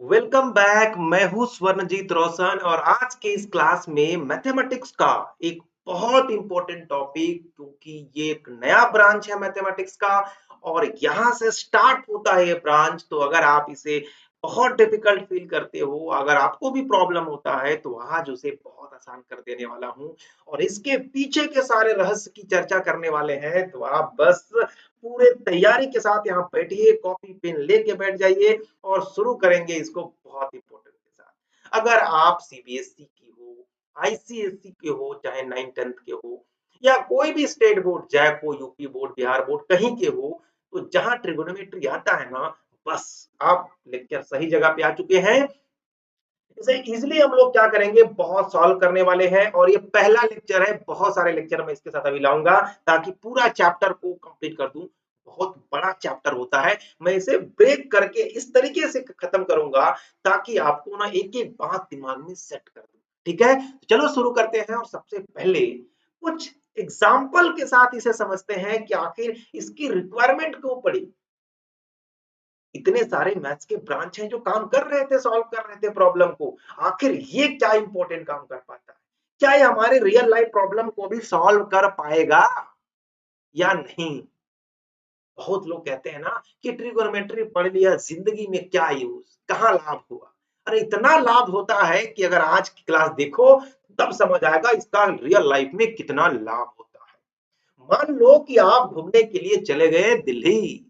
Welcome back. मैं हूं स्वर्णजीत रोशन और आज के इस क्लास में मैथमेटिक्स का एक बहुत इंपॉर्टेंट टॉपिक, क्योंकि ये एक नया ब्रांच है मैथमेटिक्स का और यहाँ से स्टार्ट होता है ये ब्रांच। तो अगर आप इसे बहुत डिफिकल्ट फील करते हो, अगर आपको भी प्रॉब्लम होता है, तो आज उसे बहुत आसान कर देने वाला हूँ और इसके पीछे के सारे रहस्य की चर्चा करने वाले हैं। तो आप बस पूरे तैयारी के साथ यहाँ बैठिए, कॉपी पेन लेके बैठ जाइए और शुरू करेंगे इसको बहुत इंपॉर्टेंट के साथ। अगर आप सीबीएसई की हो, आईसीएसई के हो, चाहे 9th 10th के हो या कोई भी स्टेट बोर्ड, जैको, यूपी बोर्ड, बिहार बोर्ड, कहीं के हो, तो जहां ट्रिगोनोमेट्री आता है ना, बस आप लेक्चर सही जगह पे आ चुके हैं। इसे इजिली हम लोग क्या करेंगे, बहुत सॉल्व करने वाले हैं और ये पहला लेक्चर है। बहुत सारे लेक्चर मैं इसके साथ अभी लाऊंगा ताकि पूरा चैप्टर को कंप्लीट कर दूं। बहुत बड़ा चैप्टर होता है, मैं इसे ब्रेक करके इस तरीके से खत्म करूंगा ताकि आपको ना एक एक बात दिमाग में सेट कर दूं। ठीक है, चलो शुरू करते हैं और सबसे पहले कुछ एग्जाम्पल के साथ इसे समझते हैं कि आखिर इसकी रिक्वायरमेंट क्यों पड़ी। इतने सारे मैथ्स के ब्रांच हैं जो काम कर रहे थे, सॉल्व कर रहे थे प्रॉब्लम को। आखिर ये क्या इंपॉर्टेंट काम कर पाता है, क्या ये हमारे रियल लाइफ प्रॉब्लम को भी सॉल्व कर पाएगा या नहीं। बहुत लोग कहते हैं ना कि ट्रिगोनोमेट्री पढ़ लिया, जिंदगी में क्या यूज, कहाँ लाभ हुआ। अरे इतना लाभ होता है कि अगर आज की क्लास देखो तब समझ आएगा इसका रियल लाइफ में कितना लाभ होता है। मान लो कि आप घूमने के लिए चले गए दिल्ली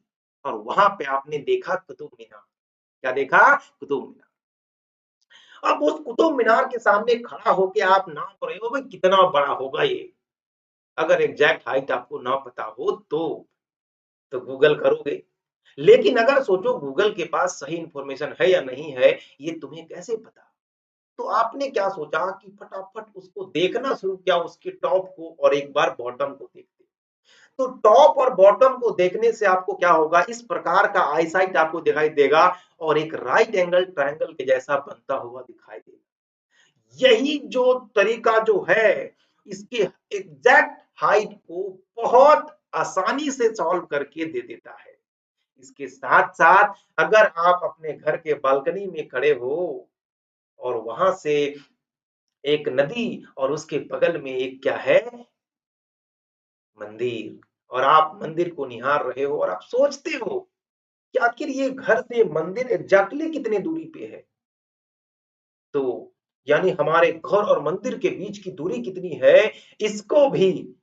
और वहां पे आपने देखा कुतुब मीनार। क्या देखा? कुतुब मीनार। अब उस कुतुब मीनार के सामने खड़ा होके आप नाप रहे हो भाई कितना बड़ा होगा ये। अगर एग्जैक्ट हाइट आपको ना पता हो तो गूगल करोगे। लेकिन अगर सोचो गूगल के पास सही इंफॉर्मेशन है या नहीं है, ये तुम्हें कैसे पता। तो आपने क्या सोचा कि फटाफट उसको देखना शुरू किया, उसके टॉप को और एक बार बॉटम को देखते। तो टॉप और बॉटम को देखने से आपको क्या होगा, इस प्रकार का आईसाइट आपको दिखाई देगा और एक राइट एंगल ट्रायंगल के जैसा बनता हुआ दिखाई देगा। यही जो तरीका जो है, इसके एग्जैक्ट हाइट को बहुत आसानी से सॉल्व करके दे देता है। इसके साथ साथ अगर आप अपने घर के बालकनी में खड़े हो और वहां से एक नदी और उसके बगल में एक क्या है, मंदिर, और आप मंदिर को निहार रहे हो और आप सोचते हो कि आखिर ये घर से मंदिर एग्जैक्टली कितने दूरी पे है। तो यानी हमारे घर और मंदिर के बीच की दूरी कितनी है, इसको भी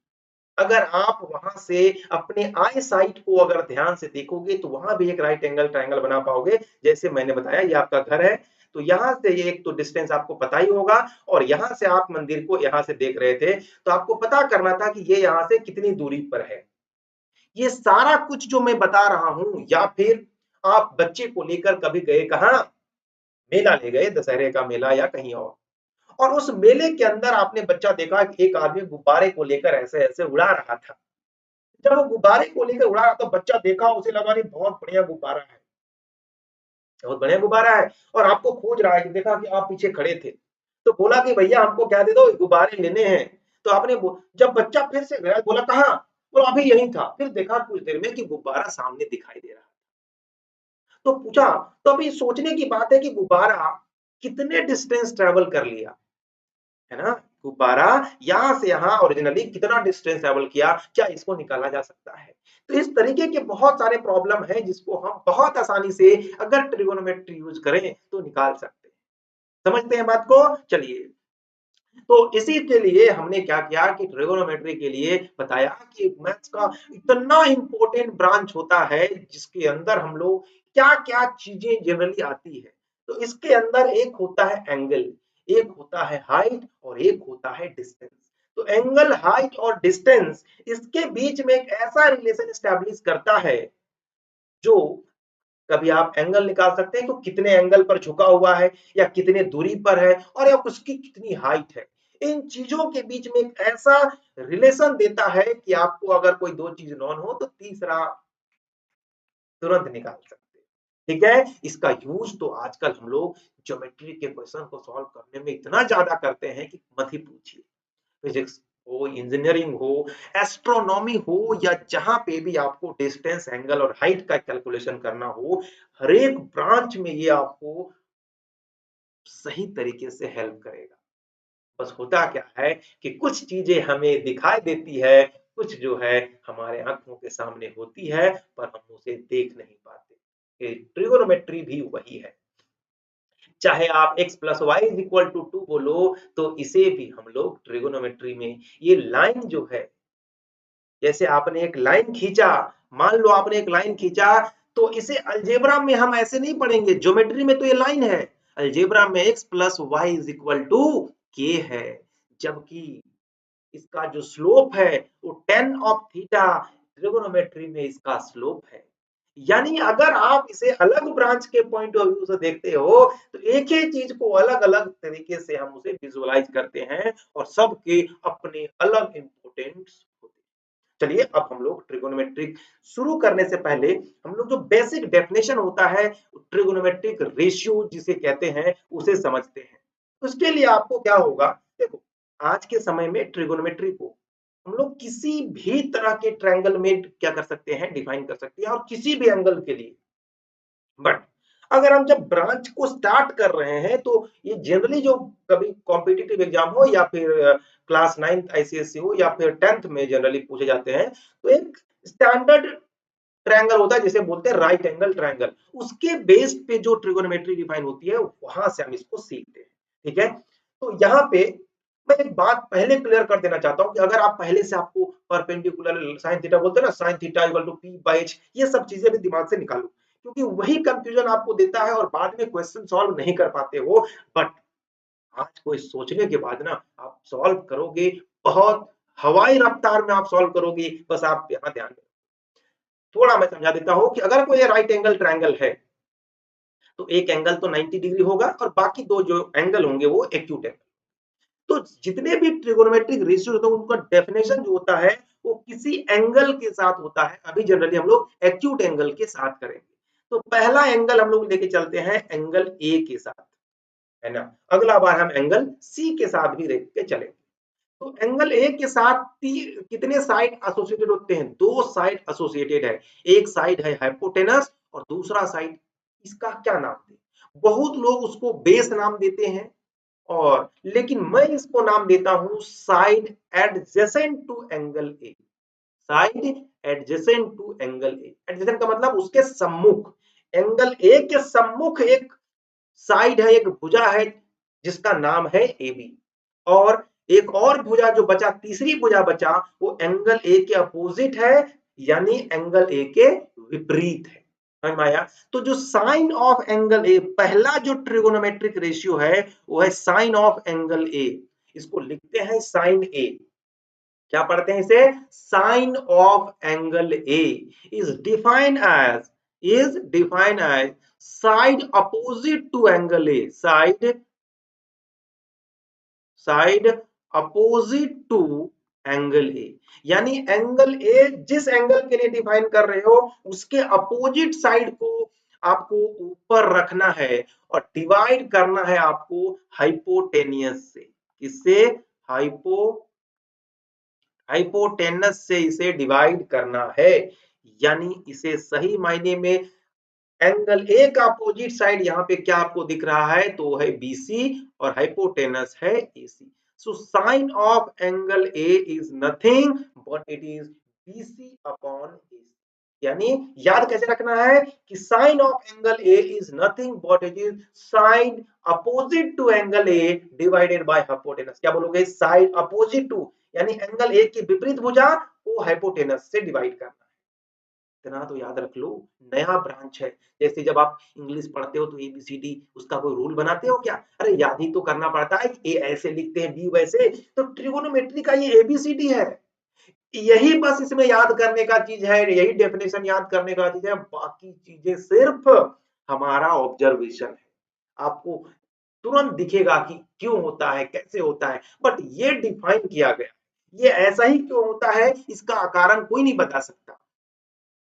अगर आप वहां से अपने आई साइट को अगर ध्यान से देखोगे तो वहां भी एक राइट एंगल ट्रायंगल बना पाओगे। जैसे मैंने बताया ये आपका घर है, तो यहाँ से ये एक तो डिस्टेंस आपको पता ही होगा और यहाँ से आप मंदिर को यहाँ से देख रहे थे, तो आपको पता करना था कि ये यहाँ से कितनी दूरी पर है। ये सारा कुछ जो मैं बता रहा हूं, या फिर आप बच्चे को लेकर कभी गए कहाँ, मेला ले गए, दशहरे का मेला या कहीं और उस मेले के अंदर आपने बच्चा देखा कि एक आदमी गुब्बारे को लेकर ऐसे ऐसे उड़ा रहा था। जब वो गुब्बारे को लेकर उड़ा रहा था, बच्चा देखा, उसे लगा नहीं बहुत बढ़िया गुब्बारा है, बहुत बढ़िया गुब्बारा है, और आपको खोज रहा है कि देखा कि आप पीछे खड़े थे, तो बोला कि भैया हमको क्या दे दो, गुब्बारे लेने हैं। तो आपने जब बच्चा फिर से गया, बोला कहाँ, बोला अभी यही था, फिर देखा कुछ देर में कि गुब्बारा सामने दिखाई दे रहा। तो पूछा, तो अभी सोचने की बात है कि गुब्बारा कितने डिस्टेंस ट्रेवल कर लिया, है ना। गुब्बारा यहाँ से यहाँ ओरिजिनली कितना डिस्टेंस ट्रेवल किया, क्या इसको निकाला जा सकता है। तो इस तरीके के बहुत सारे प्रॉब्लम है जिसको हम बहुत आसानी से अगर ट्रिगोनोमेट्री यूज करें तो निकाल सकते हैं। समझते हैं बात को, चलिए। तो इसी के लिए हमने क्या किया कि ट्रिगोनोमेट्री के लिए बताया कि मैथ्स का इतना इंपॉर्टेंट ब्रांच होता है जिसके अंदर हम लोग क्या क्या चीजें जनरली आती है। तो इसके अंदर एक होता है एंगल, एक होता है हाइट और एक होता है डिस्टेंस। तो एंगल, हाइट और डिस्टेंस, इसके बीच में एक ऐसा रिलेशन स्टैब्लिश करता है जो, कभी आप एंगल निकाल सकते हैं तो कितने एंगल पर झुका हुआ है या कितने दूरी पर है और या उसकी कितनी हाइट है। इन चीजों के बीच में एक ऐसा रिलेशन देता है कि आपको अगर कोई दो चीज नॉन हो तो तीसरा तुरंत निकाल सकते हैं। ठीक है, इसका यूज तो आजकल हम लोग ज्योमेट्री के क्वेश्चन को सॉल्व करने में इतना ज्यादा करते हैं कि मत ही पूछिए। फिजिक्स हो, इंजीनियरिंग हो, एस्ट्रोनॉमी हो, या जहां पे भी आपको डिस्टेंस, एंगल और हाइट का कैलकुलेशन करना हो, हर एक ब्रांच में ये आपको सही तरीके से हेल्प करेगा। बस होता क्या है कि कुछ चीजें हमें दिखाई देती है, कुछ जो है हमारे आंखों के सामने होती है, पर हम उसे देख नहीं पाते। ये ट्रिगोनोमेट्री भी वही है। चाहे आप x plus y is equal to 2 बोलो, तो इसे भी हम लोग ट्रिगोनोमेट्री में ये लाइन जो है, जैसे आपने एक लाइन खींचा, मान लो आपने एक लाइन खींचा, तो इसे अलजेब्रा में हम ऐसे नहीं पढ़ेंगे, ज्योमेट्री में तो ये लाइन है, अलजेब्रा में x plus y is equal to k है, जबकि इसका जो स्लोप है वो टेन ऑफ थीटा, ट्रिगोनोमेट्री में इसका स्लोप है। यानी अगर आप इसे अलग ब्रांच के पॉइंट ऑफ व्यू से देखते हो, तो एक ही चीज को अलग अलग तरीके से हम उसे विजुअलाइज करते हैं और सबके अपने अलग इंपोर्टेंस होते हैं। चलिए अब हम लोग ट्रिगोनोमेट्रिक शुरू करने से पहले हम लोग जो बेसिक डेफिनेशन होता है ट्रिगोनोमेट्रिक रेशियो जिसे कहते हैं उसे समझते हैं। उसके लिए आपको क्या होगा, देखो आज के समय में ट्रिगोनोमेट्री को हम लोग किसी भी तरह के ट्रायंगल में क्या कर सकते हैं, डिफाइन कर सकते हैं और किसी भी एंगल के लिए। बट अगर हम जब ब्रांच को स्टार्ट कर रहे हैं तो ये जनरली जो कभी कॉम्पिटिटिव एग्जाम हो या फिर क्लास 9th आईसीएससी हो या फिर 10th में जनरली पूछे जाते हैं, तो एक स्टैंडर्ड ट्रायंगल होता है जिसे बोलते हैं राइट एंगल ट्रायंगल, उसके बेस पे जो ट्रिगोनोमेट्री डिफाइन होती है वहां से हम इसको सीखते हैं। ठीक है, तो यहाँ पे मैं एक बात पहले क्लियर कर देना चाहता हूँ कि अगर आप पहले से आपको परपेंडिकुलर साइन थीटा बोलते हैं ना, sine theta equal to P by H, ये सब चीजें भी दिमाग से निकालो, क्योंकि वही कंफ्यूजन आपको देता है और बाद में क्वेश्चन सॉल्व नहीं कर पाते हो। बट आज कोई सोचने के बाद ना आप सॉल्व करोगे, बहुत हवाई रफ्तार में आप सॉल्व करोगे। बस आप यहाँ ध्यान दें, थोड़ा मैं समझा देता हूँ कि अगर कोई राइट एंगल ट्रायंगल है तो एक एंगल तो 90 डिग्री होगा और बाकी दो जो एंगल होंगे वो एक्यूट एंगल। तो जितने भी ट्रिगोनोमेट्रिक रेशियो होते हैं उनका डेफिनेशन जो होता है वो किसी एंगल के साथ होता है। अभी जनरली हम लोग एक्यूट एंगल के साथ करेंगे। तो पहला एंगल हम लोग लेके चलते हैं एंगल ए के साथ, है ना। अगला बार हम एंगल सी के साथ भी लेके चलेंगे। तो एंगल ए के साथ कितने साइड एसोसिएटेड होते हैं, दो साइड एसोसिएटेड है। एक साइड है हाइपोटेनस और दूसरा साइड, इसका क्या नाम दें, बहुत लोग उसको बेस नाम देते हैं, और लेकिन मैं इसको नाम देता हूं side adjacent to angle A. Side adjacent to angle A, adjacent का मतलब उसके सम्मुख, एंगल ए के सम्मुख एक साइड है, एक भुजा है जिसका नाम है ए बी, और एक और भुजा जो बचा, तीसरी भुजा बचा, वो एंगल ए के अपोजिट है, यानी एंगल ए के विपरीत है। समझ में आया। तो जो साइन ऑफ एंगल ए, पहला जो ट्रिगोनोमेट्रिक रेशियो है वो है साइन ऑफ एंगल ए, इसको लिखते हैं साइन ए। क्या पढ़ते हैं इसे, sine of angle A is defined as side opposite to angle A, side opposite to angle A, यानी एंगल ए जिस एंगल के लिए डिफाइन कर रहे हो उसके अपोजिट साइड को आपको ऊपर रखना है और डिवाइड करना है आपको हाइपोटेनियस से। किससे, हाइपो हाइपोटेनस से इसे डिवाइड करना है। यानी इसे सही मायने में एंगल ए का अपोजिट साइड यहाँ पे क्या आपको दिख रहा है, तो है बीसी और हाइपोटेनस है AC. So sine of angle A is nothing but it is BC upon AC. यानी याद कैसे रखना है कि sine of angle A is nothing but it is side opposite to angle A divided by hypotenuse. क्या बोलोगे, side opposite to, यानी angle A की विपरीत भुजा को हाइपोटेनस से डिवाइड करना। इतना तो याद रख लो, नया ब्रांच है। जैसे जब आप इंग्लिश पढ़ते हो तो एबीसीडी उसका कोई रूल बनाते हो क्या, अरे याद ही तो करना पड़ता है, ए ऐसे लिखते हैं बी वैसे। तो ट्रिगोनोमेट्री का ये एबीसीडी है, यही बस इसमें याद करने का चीज है, यही डेफिनेशन याद करने का चीज है, बाकी चीजें सिर्फ हमारा ऑब्जर्वेशन है। आपको तुरंत दिखेगा कि क्यों होता है, कैसे होता है, बट ये डिफाइन किया गया, ये ऐसा ही क्यों होता है इसका कारण कोई नहीं बता सकता।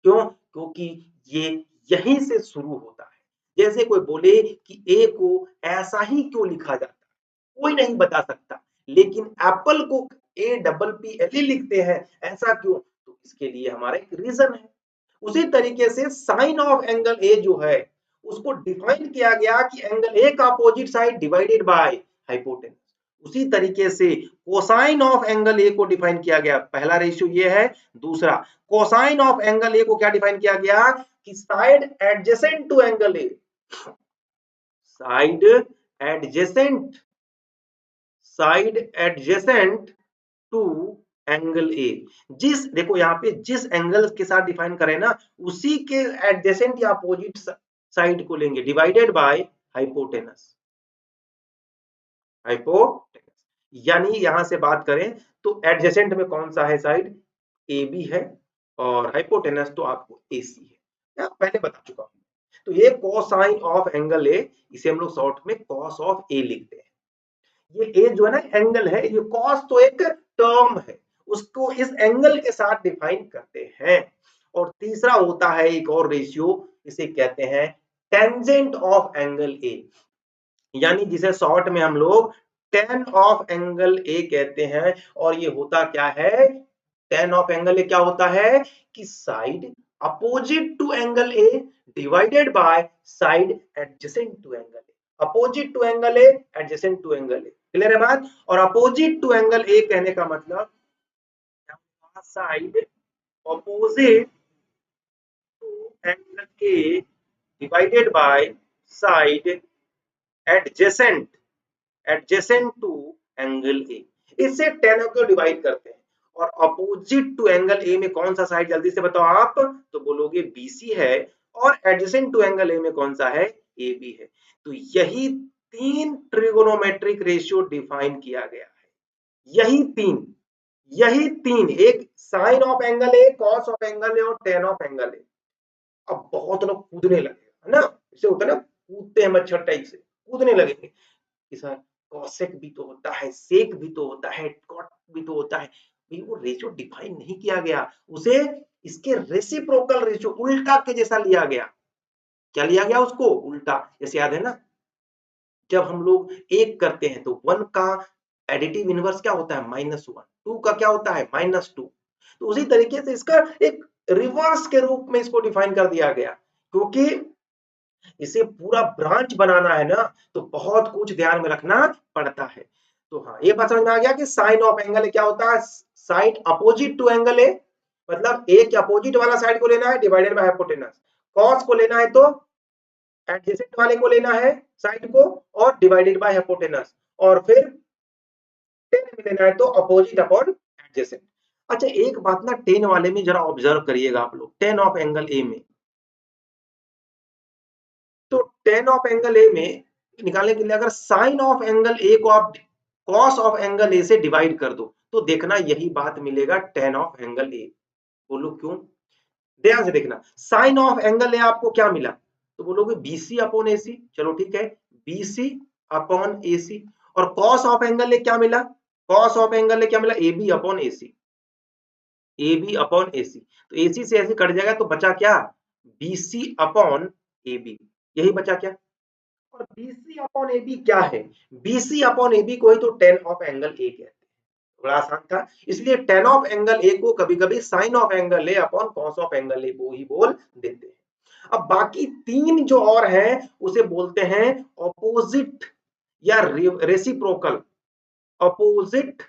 क्यों, क्योंकि ये यहीं से शुरू होता है। जैसे कोई बोले कि ए को ऐसा ही क्यों लिखा जाता है, कोई नहीं बता सकता, लेकिन एप्पल को A double P L E लिखते हैं, ऐसा क्यों, तो इसके लिए हमारा एक रीजन है। उसी तरीके से साइन ऑफ एंगल ए जो है उसको डिफाइन किया गया कि एंगल ए का opposite side divided by hypotenuse. उसी तरीके से कोसाइन ऑफ एंगल ए को डिफाइन किया गया, पहला रेशियो ये है। दूसरा कोसाइन ऑफ एंगल ए को क्या डिफाइन किया गया कि side adjacent to angle A, side adjacent, side adjacent to angle A, जिस देखो यहाँ पे जिस एंगल के साथ डिफाइन करें ना उसी के एडजेसेंट या अपोजिट साइड को लेंगे, डिवाइडेड बाय हाइपोटेनस, हाइपोटेनस। यानी यहां से बात करें तो एडजेसेंट में कौन सा है साइड, ए बी है, और हाइपोटेनस तो आपको एसी है, पहले बता चुका हूं। तो ये कोसाइन ऑफ एंगल ए, इसे हम लोग शॉर्ट में कॉस ऑफ ए लिखते हैं। ये ए जो है ना एंगल है, ये कॉस तो एक टर्म है, उसको इस एंगल के साथ डिफाइन करते हैं। और तीसरा होता है एक और रेशियो, इसे कहते हैं टेंजेंट ऑफ एंगल ए, यानी जिसे शॉर्ट में हम लोग टेन ऑफ एंगल ए कहते हैं। और ये होता क्या है, टेन ऑफ एंगल ए क्या होता है कि side opposite to angle A divided by side adjacent to angle A, opposite to angle A adjacent to angle A, clear है बात। और अपोजिट टू एंगल ए कहने का मतलब side opposite to angle A divided by side adjacent, adjacent to angle A, इससे tan को divide करते हैं। और अपोजिट टू एंगल ए में कौन सा साइड, जल्दी से बताओ आप, तो बोलोगे बीसी है, और एडजेसेंट टू एंगल ए में कौन सा है, ए बी है। तो यही तीन ट्रिगोनोमेट्रिक रेशियो डिफाइन किया गया है, यही तीन, यही तीन, एक sine of angle A, cos of angle A और टेन ऑफ एंगल ए। अब बहुत लोग कूदने लगे है ना, इसे होता है ना कूदते हैं मच्छर टाइप से, कूदने लगेंगे सर कॉसेक भी तो होता है, सेक भी तो होता है, कॉट भी तो होता है। भाई वो रेशियो डिफाइन नहीं किया गया, उसे इसके रेसिप्रोकल रेशियो उल्टा के जैसा लिया गया। क्या लिया गया उसको, उल्टा। जैसे याद है ना, जब हम लोग एक करते हैं तो वन का एडिटिव इनवर्स क्या होता है, -1, टू का क्या होता है, -2। तो उसी तरीके से इसका एक रिवर्स के रूप में इसको डिफाइन कर दिया गया, क्योंकि इसे पूरा ब्रांच बनाना है ना, तो बहुत कुछ ध्यान में रखना पड़ता है। तो हाँ, ये बात समझ में आ गया कि साइन ऑफ एंगल क्या होता है, side opposite to angle A, मतलब ए के अपोजिट वाला साइड को लेना है डिवाइडेड बाय हाइपोटेनस। कॉस को लेना है तो एडजेसेंट वाले को लेना है साइड को और डिवाइडेड बाय हाइपोटेनस, और फिर टेन में लेना है तो अपोजिट अपॉन एडजेसेंट। अच्छा एक बात ना टेन वाले में जरा ऑब्जर्व करिएगा आप लोग, टेन ऑफ एंगल ए में, तो टेन ऑफ एंगल ए में निकालने के लिए अगर साइन ऑफ एंगल ए को आप कॉस ऑफ एंगल ए से डिवाइड कर दो तो देखना यही बात मिलेगा टेन ऑफ एंगल ए। बोलो क्यों, ध्यान से देखना, साइन ऑफ एंगल ए आपको क्या मिला, तो बोलोगे बीसी अपॉन एसी, चलो ठीक है, बीसी अपॉन एसी। और कॉस ऑफ एंगल ए क्या मिला, कॉस ऑफ एंगल ए क्या मिला, A B upon AC, A B upon AC. तो एसी से ऐसे कट जाएगा तो बचा क्या, बीसी अपॉन ए बी, यही बचा क्या। और BC अपॉन AB क्या है, BC अपॉन AB को ही तो टेन ऑफ एंगल ए कहते हैं, बड़ा आसान था। इसलिए टेन ऑफ एंगल ए को कभी कभी sine of angle A upon cos of angle A वो ही बोल देते हैं। अब बाकी तीन जो और हैं उसे बोलते हैं ऑपोजिट या रेसिप्रोकल, अपोजिट,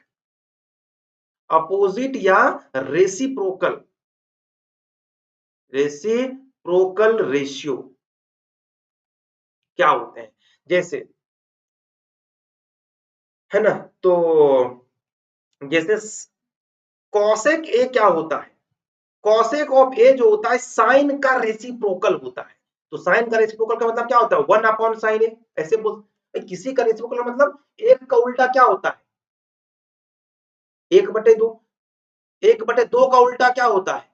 अपोजिट या रेसिप्रोकल, रेसिप्रोकल रेशियो क्या होते हैं, जैसे है ना, तो जैसे कॉसेक ए क्या होता है, कॉसेक ऑफ ए जो होता है साइन का रेसिप्रोकल होता है। तो साइन का रेसिप्रोकल का मतलब क्या होता है, वन अपॉन साइन ए, ऐसे बोल। किसी का रेसिप्रोकल मतलब एक का उल्टा क्या होता है, 1/2, 1/2 का उल्टा क्या होता है,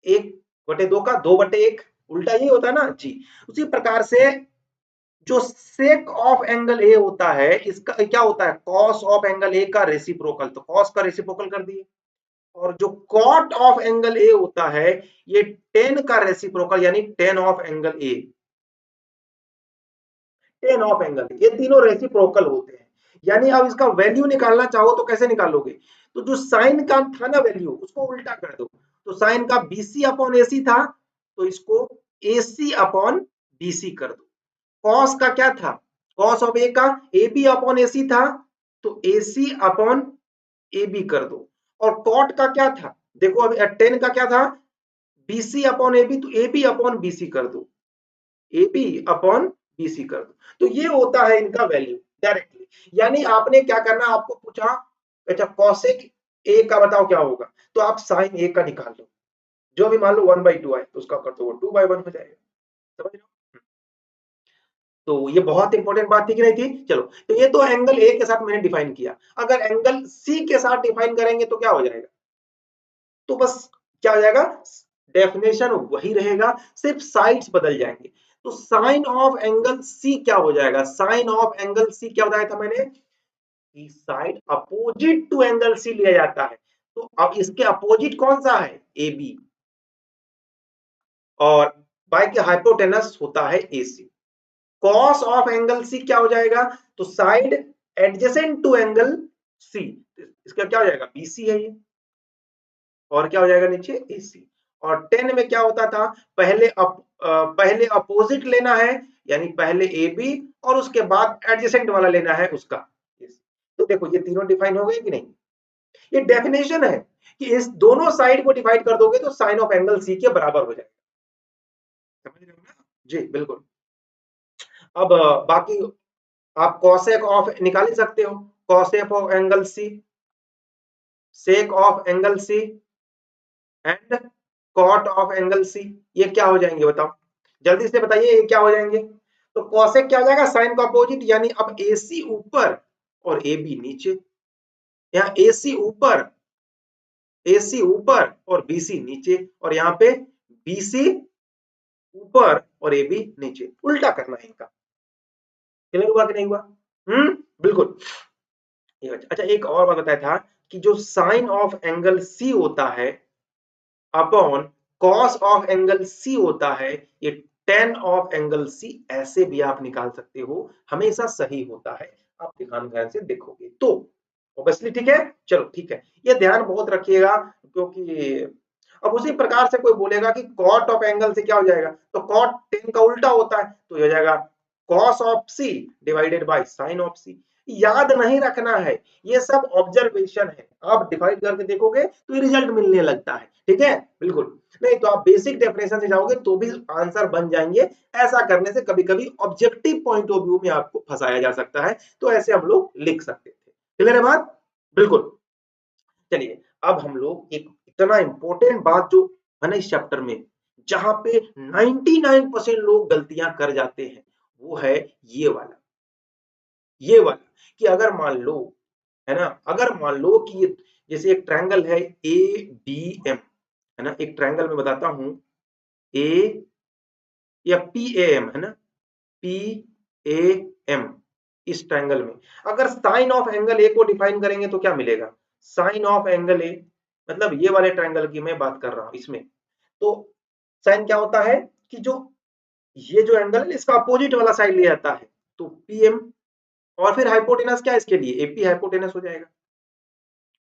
1/2 का 2/1, उल्टा यही होता है ना जी। उसी प्रकार से जो सेक ऑफ एंगल ए होता है इसका क्या होता है, कॉस ऑफ एंगल ए का रेसिप्रोकल, तो कॉस का रेसिप्रोकल कर दिए। और जो कॉट ऑफ एंगल ए होता है ये टेन का रेसिप्रोकल, यानी ten of angle A, ten of angle, ये तीनों रेसिप्रोकल होते हैं। यानी अब इसका वैल्यू निकालना चाहो तो कैसे निकालोगे, तो जो साइन का था ना वैल्यू उसको उल्टा कर दो, तो साइन का बीसी अपॉन एसी था तो इसको एसी अपॉन बीसी कर दो, कॉस का क्या था, कॉस ऑफ ए का ए बी अपॉन ए सी था, तो ए सी अपॉन ए बी कर दो। और कॉट का क्या था, देखो अब टेन का क्या था, B C upon A B, तो A B upon B C कर दो, A B upon B C कर दो। तो ये होता है इनका वैल्यू डायरेक्टली। यानी आपने क्या करना, आपको पूछा अच्छा कॉसेक ए का बताओ क्या होगा, तो आप साइन ए का निकाल लो, जो भी मान लो 1/2 आए तो उसका कर दो, वो 2/1 हो जाएगा। समझ रहे हो? तो ये बहुत इंपॉर्टेंट बात थी कि नहीं थी। चलो, तो ये तो एंगल ए के साथ मैंने डिफाइन किया। अगर एंगल सी के साथ डिफाइन करेंगे तो क्या हो जाएगा, तो बस क्या हो जाएगा, डेफिनेशन वही रहेगा, सिर्फ साइड्स बदल जाएंगे। तो साइन ऑफ एंगल सी क्या हो जाएगा, साइन ऑफ एंगल सी क्या बताया था मैंने, कि side opposite to angle C लिया जाता है। तो अब इसके अपोजिट कौन सा है, ए बी, और बाई के हाइपोटेनस होता है A C. Cos of angle C क्या हो जाएगा, तो side adjacent to angle C, इसका क्या हो जाएगा, बीसी है ये, और क्या हो जाएगा नीचे एसी। और 10 में क्या होता था, पहले अपोजिट लेना है, यानी पहले ए बी और उसके बाद एडजेसेंट वाला लेना है उसका। तो देखो ये तीनों डिफाइन हो गए कि नहीं, ये डेफिनेशन है कि इस दोनों साइड को डिवाइड कर दोगे तो साइन ऑफ एंगल सी के बराबर हो जाएगा। समझ रहे हो ना, जी बिल्कुल। अब बाकी आप कॉसेक ऑफ निकाल ही सकते हो, cosec of angle C, sec of angle C and cot of angle C, ये क्या हो जाएंगे बताओ, जल्दी से बताइए ये क्या हो जाएंगे। तो कॉसेक क्या हो जाएगा, साइन का अपोजिट, यानी अब एसी ऊपर और ए बी नीचे, यहाँ एसी ऊपर और बीसी नीचे, और यहाँ पे बीसी ऊपर और ए बी नीचे, उल्टा करना है इनका। क्लियर हुआ कि नहीं हुआ, बिल्कुल। अच्छा एक और बात बताया था कि जो साइन ऑफ एंगल सी होता है upon cos of angle C होता है, ये टेन ऑफ एंगल सी ऐसे भी आप निकाल सकते हो, हमेशा सही होता है। आप ध्यान से देखोगे तो ऑब्वियसली ठीक है। चलो ठीक है, ये ध्यान बहुत रखिएगा, क्योंकि अब उसी प्रकार से कोई बोलेगा कि कॉट ऑफ एंगल से क्या हो जाएगा, तो कॉट टेन का उल्टा होता है, तो ये हो जाएगा cos of C divided by sine of C. याद नहीं रखना है, ये सब ऑब्जर्वेशन है, आप डिवाइड करके देखोगे तो ये रिजल्ट मिलने लगता है, ठीक है बिल्कुल। नहीं तो आप बेसिक डेफिनेशन से जाओगे तो भी आंसर बन जाएंगे। ऐसा करने से कभी कभी ऑब्जेक्टिव पॉइंट ऑफ व्यू में आपको फंसाया जा सकता है, तो ऐसे हम लोग लिख सकते थे। क्लियर है बात, बिल्कुल। चलिए अब हम लोग एक इतना इंपॉर्टेंट बात जो है ना इस चैप्टर में, जहां पे 99% लोग गलतियां कर जाते हैं, वो है ये वाला, ये वाला कि अगर मान लो, है ना, अगर मान लो कि ये जैसे एक ट्रायंगल है ए बी एम, है ना, एक ट्रायंगल में बताता हूं ए या पी ए एम, है ना, पी ए एम, इस ट्रायंगल में अगर साइन ऑफ एंगल ए को डिफाइन करेंगे तो क्या मिलेगा, साइन ऑफ एंगल ए, मतलब ये वाले ट्रायंगल की मैं बात कर रहा हूं इसमें, तो साइन क्या होता है कि जो ये जो एंगल है इसका अपोजिट वाला साइड लिया जाता है, तो पीएम, और फिर हाइपोटेनस क्या है इसके लिए, एपी हाइपोटेनस हो जाएगा,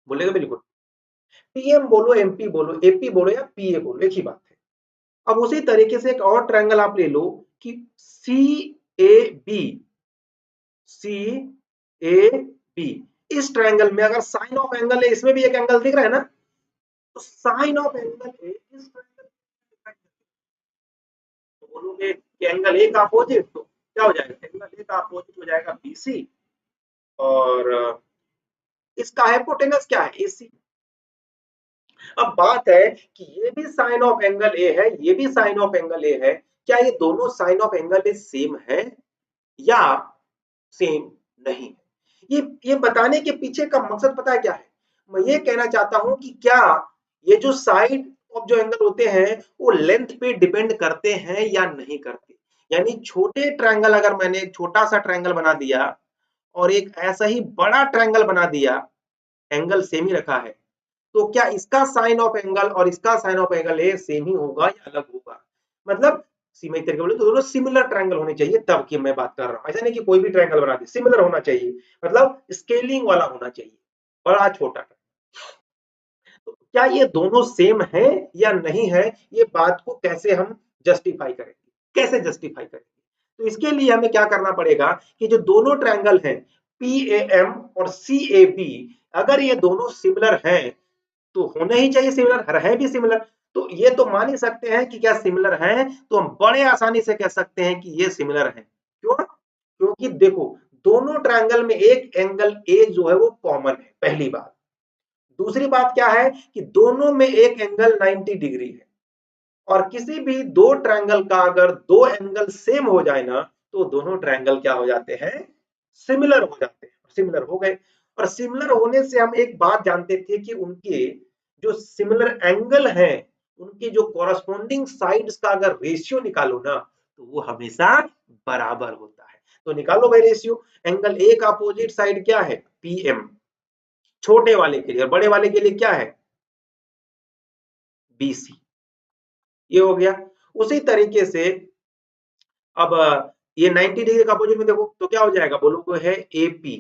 बोलेगा बिल्कुल। पीएम बोलो, एमपी बोलो, एपी बोलो या पीए बोलो, एक ही बात है। अब उसी तरीके से एक और ट्रायंगल आप ले लो कि C A B, C A B, इस ट्रायंगल में अगर साइन ऑफ एंगल है, इसमें भी एक एंगल दिख रहा है ना, तो साइन ऑफ एंगल है इस ट्रायंगल, तो बोलोगे कि एंगल ए का अपोजिट, तो क्या हो जाएगा, एंगल ए का अपोजिट हो जाएगा बीसी, और इसका हाइपोटेनस क्या है, एसी। अब बात है कि ये भी साइन ऑफ एंगल ए है, ये भी साइन ऑफ एंगल ए है, क्या ये दोनों sine of angle A same है या सेम नहीं है। ये बताने के पीछे का मकसद पता है क्या है, मैं ये कहना चाहता हूं कि क्या ये जो साइड ऑफ जो एंगल होते हैं वो लेंथ पे डिपेंड करते हैं या नहीं करते। यानी छोटे ट्रायंगल, अगर मैंने एक छोटा सा ट्रायंगल बना दिया और एक ऐसा ही बड़ा ट्रायंगल बना दिया, एंगल सेम ही रखा है, तो क्या इसका साइन ऑफ एंगल और इसका sine of angle A same ही होगा या अलग होगा, मतलब सीमित तरीके बोले तो दोनों सिमिलर ट्रायंगल होने चाहिए, तब की मैं बात कर रहा हूं। ऐसा नहीं कि कोई भी ट्रायंगल बना दे, सिमिलर होना चाहिए, मतलब स्केलिंग वाला होना चाहिए, बड़ा छोटा। तो क्या ये दोनों सेम है या नहीं है, ये बात को कैसे हम जस्टिफाई करेंगे, कैसे जस्टिफाई करेंगे, तो इसके लिए हमें क्या करना पड़ेगा कि जो दोनों ट्रायंगल हैं PAM और CAB, अगर ये दोनों सिमिलर हैं तो होने ही चाहिए सिमिलर, है भी सिमिलर, तो ये तो मान ही सकते हैं कि क्या सिमिलर हैं, तो हम बड़े आसानी से कह सकते हैं कि ये सिमिलर हैं। क्यों? क्योंकि देखो दोनों ट्रायंगल में एक एंगल ए जो है वो कॉमन है, पहली बात। दूसरी बात क्या है कि दोनों में एक एंगल 90 डिग्री है, और किसी भी दो ट्रायंगल का अगर दो एंगल सेम हो जाए ना, तो दोनों ट्रायंगल क्या हो जाते हैं, सिमिलर हो जाते हैं, सिमिलर हो गए। और सिमिलर होने से हम एक बात जानते थे कि उनके जो सिमिलर एंगल हैं, उनके जो कॉरस्पॉन्डिंग साइड्स का अगर रेशियो निकालो ना, तो वो हमेशा बराबर होता है। तो निकालो भाई रेशियो, एंगल ए का अपोजिट साइड क्या है, PM, छोटे वाले के लिए, और बड़े वाले के लिए क्या है, BC। ये हो गया। उसी तरीके से अब ये 90 डिग्री का अपोजिट में देखो तो क्या हो जाएगा, बोलो को है AP,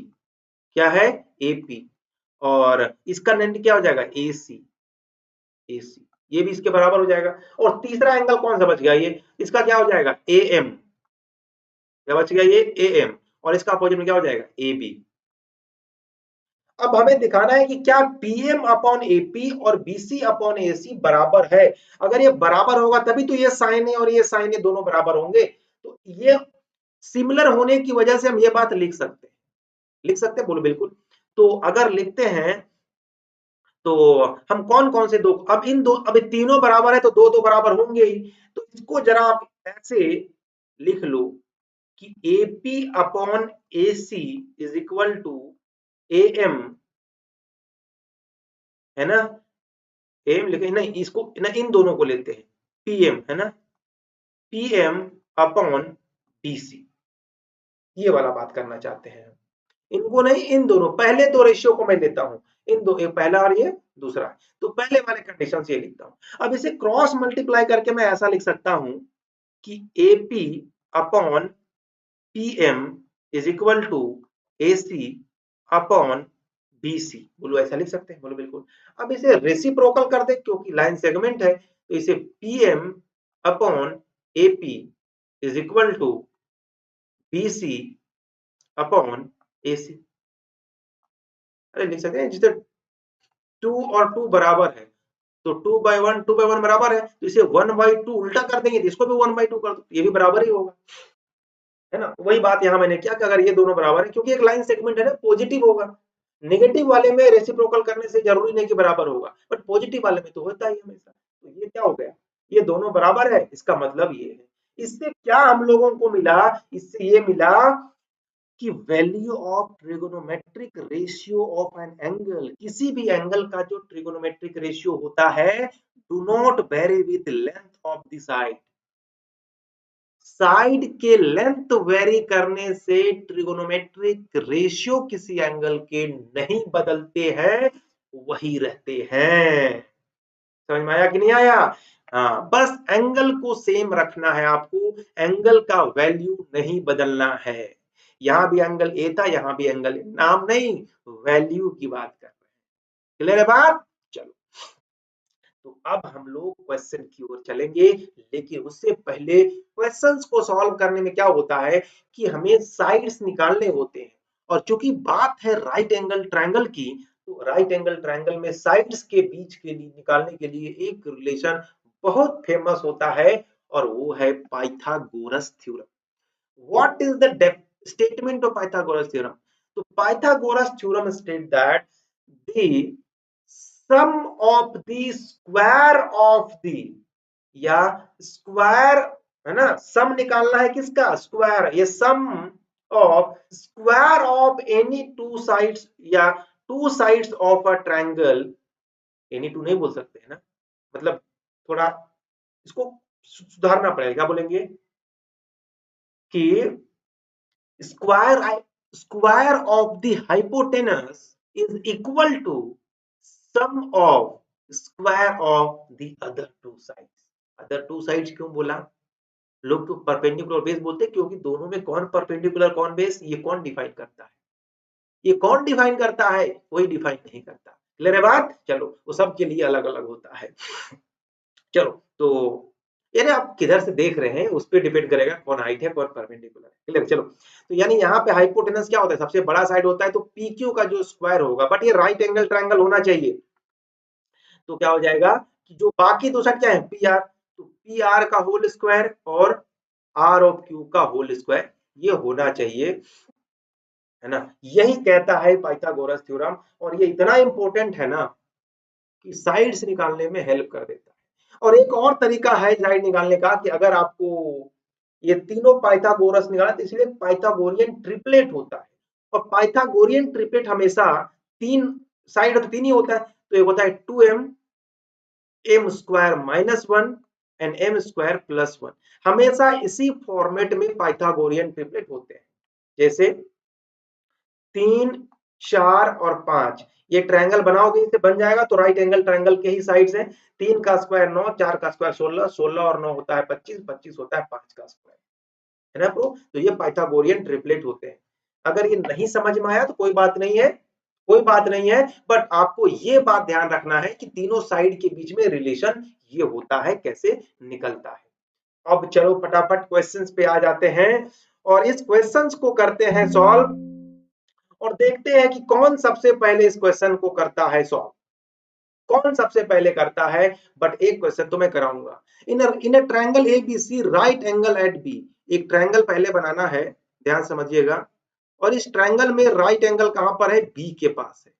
क्या है AP, और इसका 90 क्या हो जाएगा, AC, AC, ये भी इसके बराबर हो जाएगा। और तीसरा एंगल कौन सा बच गया, ये इसका क्या हो जाएगा, AM, क्या बच गया, ये AM, और इसका अपोजिट में क्या हो जाएगा, AB। अब हमें दिखाना है कि क्या PM अपॉन AP और BC अपॉन AC बराबर है। अगर ये बराबर होगा तभी तो ये साइन है और ये साइन है दोनों बराबर होंगे। तो ये सिमिलर होने की वजह से हम ये बात लिख सकते हैं, लिख सकते हैं, बोलो बिल्कुल। तो अगर लिखते हैं तो हम कौन कौन से दो, अब इन दो, अब तीनों बराबर है तो दो दो बराबर होंगे ही। तो इसको जरा आप ऐसे लिख लो कि AP upon AC is equal to AM, है ना, एम लिखे नहीं, इसको ना इन दोनों को लेते हैं, PM है ना, PM अपॉन BC, ये वाला बात करना चाहते हैं। इनको नहीं, इन दोनों, पहले दो रेशियो को मैं लेता हूं, इन दो, ये पहला और ये दूसरा, तो पहले वाले कंडीशन से ये लिखता हूं। अब इसे क्रॉस मल्टीप्लाई करके मैं ऐसा लिख सकता हूं कि AP upon PM is equal to AC upon BC, बोलो ऐसा लिख सकते हैं, बोलो बिल्कुल। अब इसे रेसिप्रोकल कर दे क्योंकि लाइन सेगमेंट है, तो इसे PM upon AP is equal to BC upon AC, अरे लिख सकते हैं, जिसे 2 और 2 बराबर है तो 2/1 बराबर है, तो इसे 1/2 उल्टा कर देंगे तो इसको भी 1/2 कर दो, ये भी बराबर ही होगा, है ना। वही बात यहां मैंने किया कि अगर ये दोनों बराबर है, क्योंकि एक लाइन सेगमेंट है ना, पॉजिटिव होगा। नेगेटिव वाले में रेसिप्रोकल करने से जरूरी नहीं कि बराबर होगा, बट पॉजिटिव वाले में तो होता ही हमेशा। तो ये क्या हो गया, ये दोनों बराबर है, इसका मतलब ये है। इससे क्या हम लोगों को मिला, इससे ये मिला कि value of trigonometric ratio of an angle, किसी भी एंगल का जो ट्रिगोनोमेट्रिक रेशियो होता है, do not very with length of the side, side के लेंथ वेरी करने से ट्रिगोनोमेट्रिक रेशियो किसी एंगल के नहीं बदलते हैं, वही रहते हैं। समझ में आया कि नहीं आया, हाँ, बस एंगल को सेम रखना है आपको, एंगल का वैल्यू नहीं बदलना है। यहां भी एंगल ए था, यहां भी एंगल, नाम नहीं, वैल्यू की बात कर रहे हैं। क्लियर है बात, चलो। तो अब हम लोग क्वेश्चन की ओर चलेंगे, लेकिन उससे पहले क्वेश्चंस को सॉल्व करने में क्या होता है कि हमें साइड्स निकालने होते हैं, और चूंकि बात है राइट एंगल ट्रायंगल की, तो राइट एंगल ट्रायंगल में साइड्स के बीच के लिए निकालने के लिए एक रिलेशन बहुत फेमस होता है, और वो है Pythagoras theorem. What is the statement of Pythagoras theorem? तो Pythagoras theorem state that the sum of the square of the, या स्क्वायर, है ना, सम निकालना है किसका, स्क्वायर, ये sum of square of any two sides, या two sides of a triangle, any two नहीं बोल सकते है ना, मतलब थोड़ा इसको सुधारना पड़ेगा, क्या बोलेंगे कि square square of the hypotenuse is equal to sum of square of the other two sides. Other two sides क्यों बोला, लोग तो परपेंडिकुलर बेस बोलते हैं, क्योंकि दोनों में कौन परपेंडिकुलर कौन बेस, ये कौन डिफाइन करता है, ये कौन डिफाइन करता है, कोई डिफाइन नहीं करता। क्लियर है बात, चलो वो सब के लिए अलग अलग होता है। चलो, तो यानी आप किधर से देख रहे हैं उस पर डिपेंड करेगा कौन हाइट है कौन परपेंडिकुलर है। क्लियर, चलो। तो यानी यहाँ पे हाइपोटेनस क्या होता है, सबसे बड़ा साइड होता है, तो पीक्यू का जो स्क्वायर होगा, बट ये राइट एंगल ट्रायंगल होना चाहिए। तो क्या हो जाएगा कि जो बाकी दो साइड क्या है, पी आर, तो पी आर का होल स्क्वायर और आर ऑफ क्यू का होल स्क्वायर, ये होना चाहिए, है ना। यही कहता है पाइथागोरस थ्योरम, और ये इतना इंपॉर्टेंट है ना कि साइड्स निकालने में हेल्प कर देता है। और एक और तरीका है साइड निकालने का कि अगर आपको ये तीनों पाइथागोरस निकाला तो इसलिए पाइथागोरियन ट्रिपलेट होता है। और पाइथागोरियन ट्रिपलेट हमेशा तीन साइड तो तीन ही होता है, तो एक होता है 2m M square minus one and M square plus one. हमेशा इसी फॉर्मेट में पाइथागोरियन ट्रिपलेट होते हैं। जैसे 3, 4 और 5, ये ट्रायंगल बनाओगे इसे बन जाएगा, तो राइट एंगल ट्रायंगल के ही साइड्स हैं। 3 का स्क्वायर 9, 4 का स्क्वायर 16, 16 और 9 होता है 25, 25 होता है 5 का स्क्वायर, है ना प्रो। तो ये पाइथागोरियन ट्रिपलेट होते हैं। अगर ये नहीं समझ में आया तो कोई बात नहीं है, कोई बात नहीं है, बट आपको ये बात ध्यान रखना है कि तीनों साइड के बीच में रिलेशन ये होता है, कैसे निकलता है। अब चलो फटाफट क्वेश्चंस पे आ जाते हैं, और इस क्वेश्चंस को करते हैं सॉल्व, और देखते हैं कि कौन सबसे पहले इस क्वेश्चन को करता है सॉल्व, कौन सबसे पहले करता है। बट एक क्वेश्चन तो मैं कराऊंगा। In a triangle A B C right angle at B, एक ट्रायंगल पहले बनाना है, ध्यान समझिएगा। और इस ट्रायंगल में राइट एंगल कहां पर है, बी के पास है।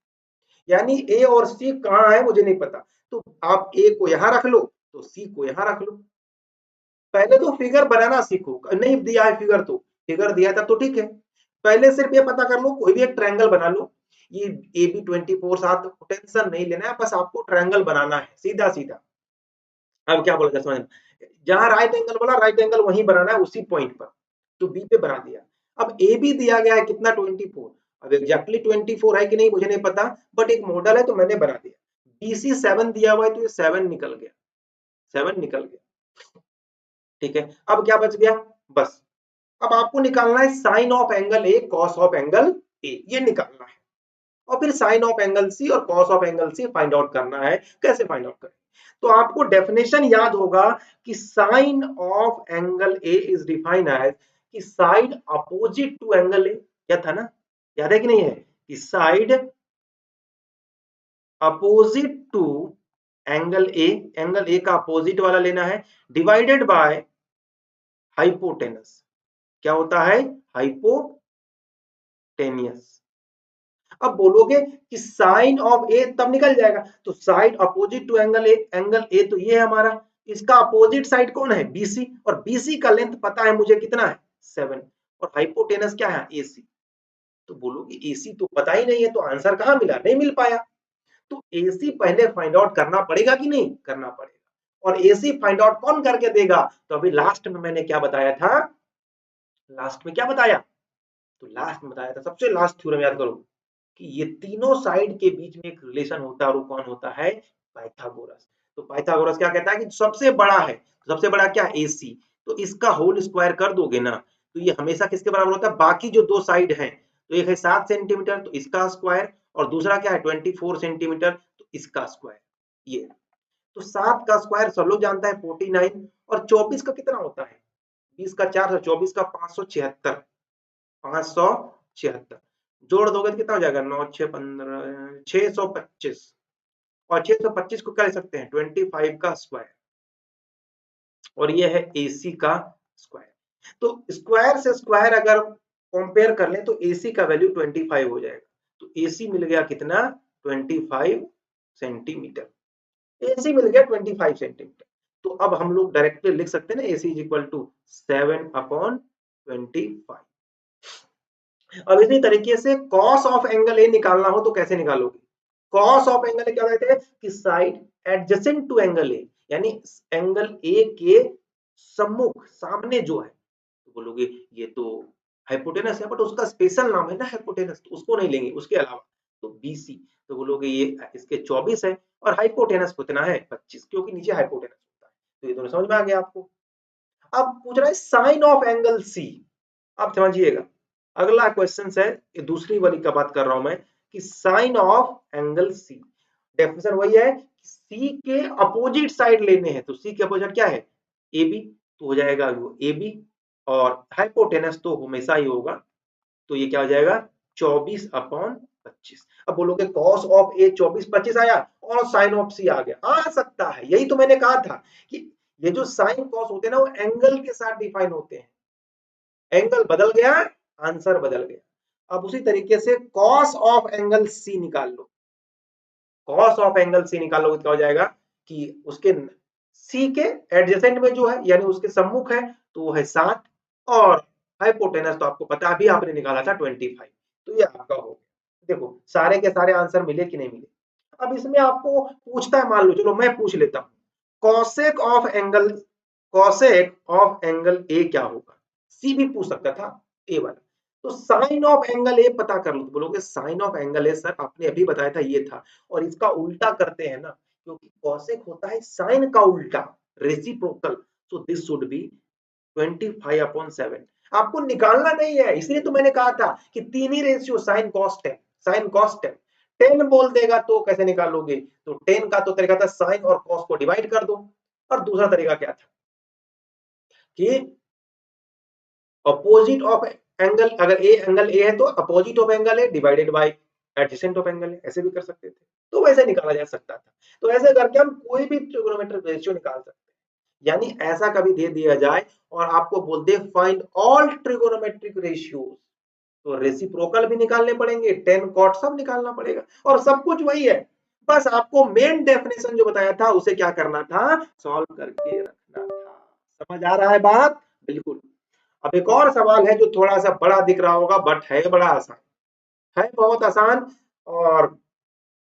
यानी ए और सी कहां है मुझे नहीं पता, तो आप ए को यहां रख लो तो सी को यहां रख लो। पहले तो फिगर बनाना सीखो, नहीं दिया है फिगर तो, फिगर दिया था तो ठीक है, पहले सिर्फ ये पता कर लो, कोई भी एक ट्रायंगल बना लो। ये ए बी 24 साथ टेंशन नहीं लेना है, बस आपको ट्रायंगल बनाना है सीधा सीधा। अब क्या बोला समझ, जहां राइट एंगल बोला राइट एंगल वहीं बनाना है उसी पॉइंट पर, तो बी पे बना दिया। अब ए बी दिया गया है कितना 24, अब एग्जैक्टली 24 है कि नहीं मुझे नहीं पता, बट एक मॉडल है तो मैंने बना दिया। बी सी 7 दिया हुआ है तो ये 7 निकल गया, 7 निकल गया, ठीक है। अब क्या बच गया, बस अब आपको निकालना है sine of angle A cos of angle A, ये निकालना है। और फिर साइन ऑफ एंगल सी और cos of angle C find out करना है। कैसे फाइंड आउट करें, तो आपको डेफिनेशन याद होगा कि sine of angle A is defined as कि side opposite to angle A, क्या था ना, याद है कि नहीं है, कि side opposite to angle A का अपोजिट वाला लेना है, डिवाइडेड बाय हाइपोटेनस। क्या होता है, हाइपोटेनियस। अब बोलोगे कि साइन ऑफ ए तब निकल जाएगा, तो side opposite to angle A तो ये है हमारा, इसका अपोजिट साइड कौन है, बीसी, और बीसी का लेंथ पता है मुझे कितना है 7, और हाइपोटेनस क्या है एसी। तो बोलोगे एसी तो पता ही नहीं है, तो आंसर कहां मिला, नहीं मिल पाया। तो एसी पहले फाइंड आउट करना पड़ेगा कि नहीं करना पड़ेगा, और एसी फाइंड आउट कौन करके देगा, तो अभी लास्ट में मैंने क्या बताया था, लास्ट में क्या बताया, तो लास्ट में बताया था, सबसे लास्ट थ्योरम याद करो, कि ये तीनों साइड के बीच में एक रिलेशन होता है, और वो कौन होता है, पाइथागोरस। तो पाइथागोरस क्या कहता है कि सबसे बड़ा है, तो सबसे बड़ा क्या एसी, तो इसका होल स्क्वायर कर दोगे ना, तो ये हमेशा किसके बराबर होता है, बाकी जो दो साइड हैं, तो एक है 7 सेंटीमीटर तो इसका स्क्वायर, और दूसरा क्या है 24 सेंटीमीटर तो इसका स्क्वायर, ये। तो 7 का स्क्वायर सब लोग जानता है 49, और 24 का कितना होता है, 20 का 4, 24 का 576, 576 जोड़ दोगे तो कितना हो जाएगा, 9 6 15 625, और 625 को क्या ले सकते हैं 25 का स्क्वायर, और ये है एसी का स्क्वायर। तो स्क्वायर से स्क्वायर अगर कंपेयर कर ले तो एसी का वैल्यू 25 हो जाएगा, तो एसी मिल गया कितना 25 सेंटीमीटर, एसी मिल गया 25 सेंटीमीटर। तो अब हम लोग डायरेक्टली लिख सकते हैं ना एसी इज इक्वल टू 7/25। अब इसी तरीके से कॉस ऑफ एंगल ए निकालना हो तो कैसे निकालोगे, कॉस ऑफ एंगल ए क्या कहते हैं कि side adjacent to angle A, यानी एंगल ए के सम्मुख सामने जो है, तो बोलोगे ये तो हाइपोटेनस है, बट उसका स्पेशल नाम है ना हाइपोटेनस, तो उसको नहीं लेंगे, उसके अलावा तो बीसी, तो बोलोगे ये इसके 24 है, और हाइपोटेनस कितना है 25, क्योंकि नीचे हाइपोटेनस होता है। तो ये दोनों समझ में आ गया आपको। अब पूछ रहा है साइन ऑफ एंगल सी, आप समझिएगा, अगला क्वेश्चन है, ये दूसरी वाली का बात कर रहा हूं मैं, कि sine of angle C, definition वही है कि सी के अपोजिट साइड लेने हैं, तो सी के अपोजिट क्या है ए बी, तो हो जाएगा वो ए बी, और हाइपोटेनस तो हमेशा ही होगा, तो ये क्या हो जाएगा 24/25। अब बोलोगे कॉस ऑफ ए 24/25 आया और साइन ऑफ सी आ गया, आ सकता है, यही तो मैंने कहा था कि ये जो साइन कॉस होते हैं ना वो एंगल के साथ डिफाइन होते हैं, एंगल बदल गया आंसर बदल गया। अब उसी तरीके से कॉस ऑफ एंगल सी निकाल लो, कॉस ऑफ एंगल सी निकालोगे तो क्या हो जाएगा कि उसके सी के एडजेसेंट में जो है यानी उसके सम्मुख है तो वो है 7, और हाइपोटेनस तो आपको पता है अभी आपने निकाला था 25, तो ये आपका हो गया। देखो सारे के सारे आंसर मिले कि नहीं मिले। अब इसमें आपको पूछता है, मान लो चलो मैं पूछ लेता हूँ, cosec of angle, cosec of angle A क्या होगा, सी भी पूछ सकता था ए वाला। तो साइन ऑफ एंगल ए पता कर लो, तो बोलोगे sine of angle A sir आपने अभी बताया था ये था, और इसका उल्टा करते हैं ना, क्योंकि कॉसेक होता है साइन का उल्टा, reciprocal, so this should be 25/7। आपको निकालना नहीं है, इसलिए तो मैंने कहा था कि तीन ही ratio sine cos tan, sine cos tan. 10 बोल देगा तो कैसे निकालोगे, तो 10 का तो तरीका था साइन और कॉस को डिवाइड कर दो, और दूसरा तरीका क्या था कि अपोजिट ऑफ एंगल, अगर ए एंगल ए है तो अपोजिट ऑफ एंगल है divided by adjacent of angle है, ऐसे भी कर सकते थे, तो वैसे निकाला जा सकता था। तो ऐसे करके हम कोई भी ट्रिगोनोमेट्रिक रेशियो निकाल सकते हैं, यानी ऐसा कभी दे दिया जाए और आपको बोल they find all trigonometric ratios, तो रेसिप्रोकल भी निकालने पड़ेंगे, टेन कॉट सब निकालना पड़ेगा, और सब कुछ वही है, बस आपको मेन डेफिनेशन जो बताया था उसे क्या करना था, सॉल्व करके रखना था। समझ आ रहा है बात, बिल्कुल। अब एक और सवाल है जो थोड़ा सा बड़ा दिख रहा होगा बट है बड़ा आसान, है बहुत आसान, और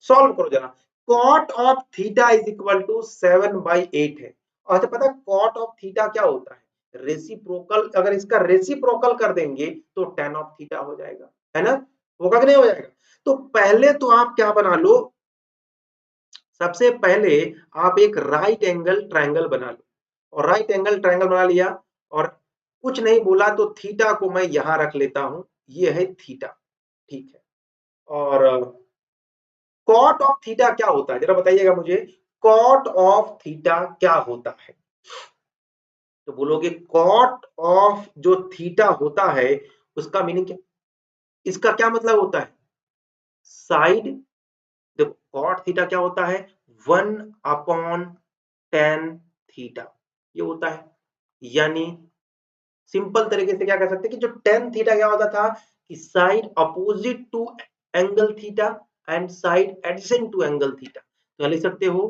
सॉल्व करो जरा। Cot of theta is equal to 7/8 है, और अच्छा पता कॉट ऑफ थीटा क्या होता है, रेसिप्रोकल, अगर इसका रेसिप्रोकल कर देंगे तो टेन ऑफ थीटा हो जाएगा, है ना, होगा कि नहीं हो जाएगा। तो पहले तो आप क्या बना लो, सबसे पहले आप एक राइट एंगल ट्रायंगल बना लो, और राइट एंगल ट्रायंगल बना लिया, और कुछ नहीं बोला तो थीटा को मैं यहां रख लेता हूं, ये है थीटा, ठीक है। और कॉट ऑफ थीटा क्या होता है जरा बताइएगा मुझे, कॉट ऑफ थीटा क्या होता है, तो बोलोगे कॉट ऑफ जो थीटा होता है उसका मीनिंग क्या, इसका क्या मतलब होता है, साइड, देखो कॉट थीटा क्या होता है, 1/tan थीटा, ये होता है, यानी सिंपल तरीके से क्या कह सकते हैं कि जो tan थीटा क्या होता था कि side opposite to angle theta and side adjacent to angle theta, तो लिख सकते हो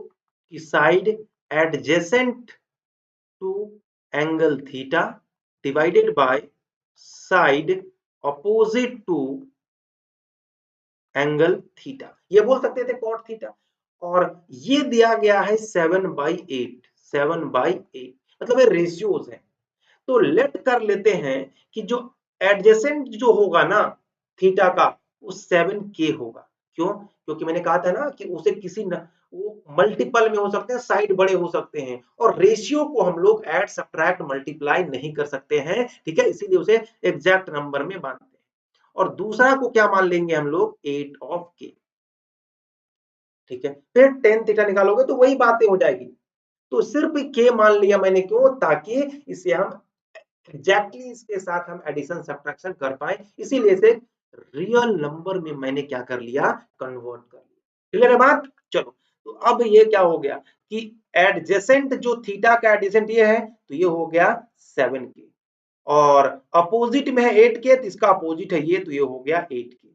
कि side adjacent to angle theta divided by side opposite to angle theta, ये बोल सकते थे कॉट थीटा। और ये दिया गया है 7/8, 7/8 मतलब ये रेशियोज है, तो लेट कर लेते हैं कि जो एडजेसेंट जो होगा ना थीटा का वो 7k होगा, क्यों, क्योंकि मैंने कहा था ना कि उसे किसी न, वो मल्टीपल में हो सकते हैं, साइड बड़े हो सकते हैं, और रेशियो को हम लोग ऐड सब्ट्रैक्ट मल्टीप्लाई नहीं कर सकते हैं, ठीक है, इसीलिए उसे एग्जैक्ट नंबर में बांधते हैं। और दूसरा को क्या मान लेंगे हम लोग 8/k, ठीक है, फिर टेन थीटा निकालोगे तो वही बातें हो जाएगी, तो सिर्फ के मान लिया मैंने, क्यों, ताकि इसे हम एग्जैक्टली इसके साथ हम एडिशन सब्ट्रैक्शन कर पाए, इसीलिए इसे रियल नंबर में मैंने क्या कर लिया, कन्वर्ट कर लिया। क्लियर है बात, चलो। तो अब ये क्या हो गया कि एडजेसेंट जो थीटा का एडजेसेंट ये है तो ये हो गया 7k, और अपोजिट में है 8k तो इसका अपोजिट है ये, तो ये हो गया 8k।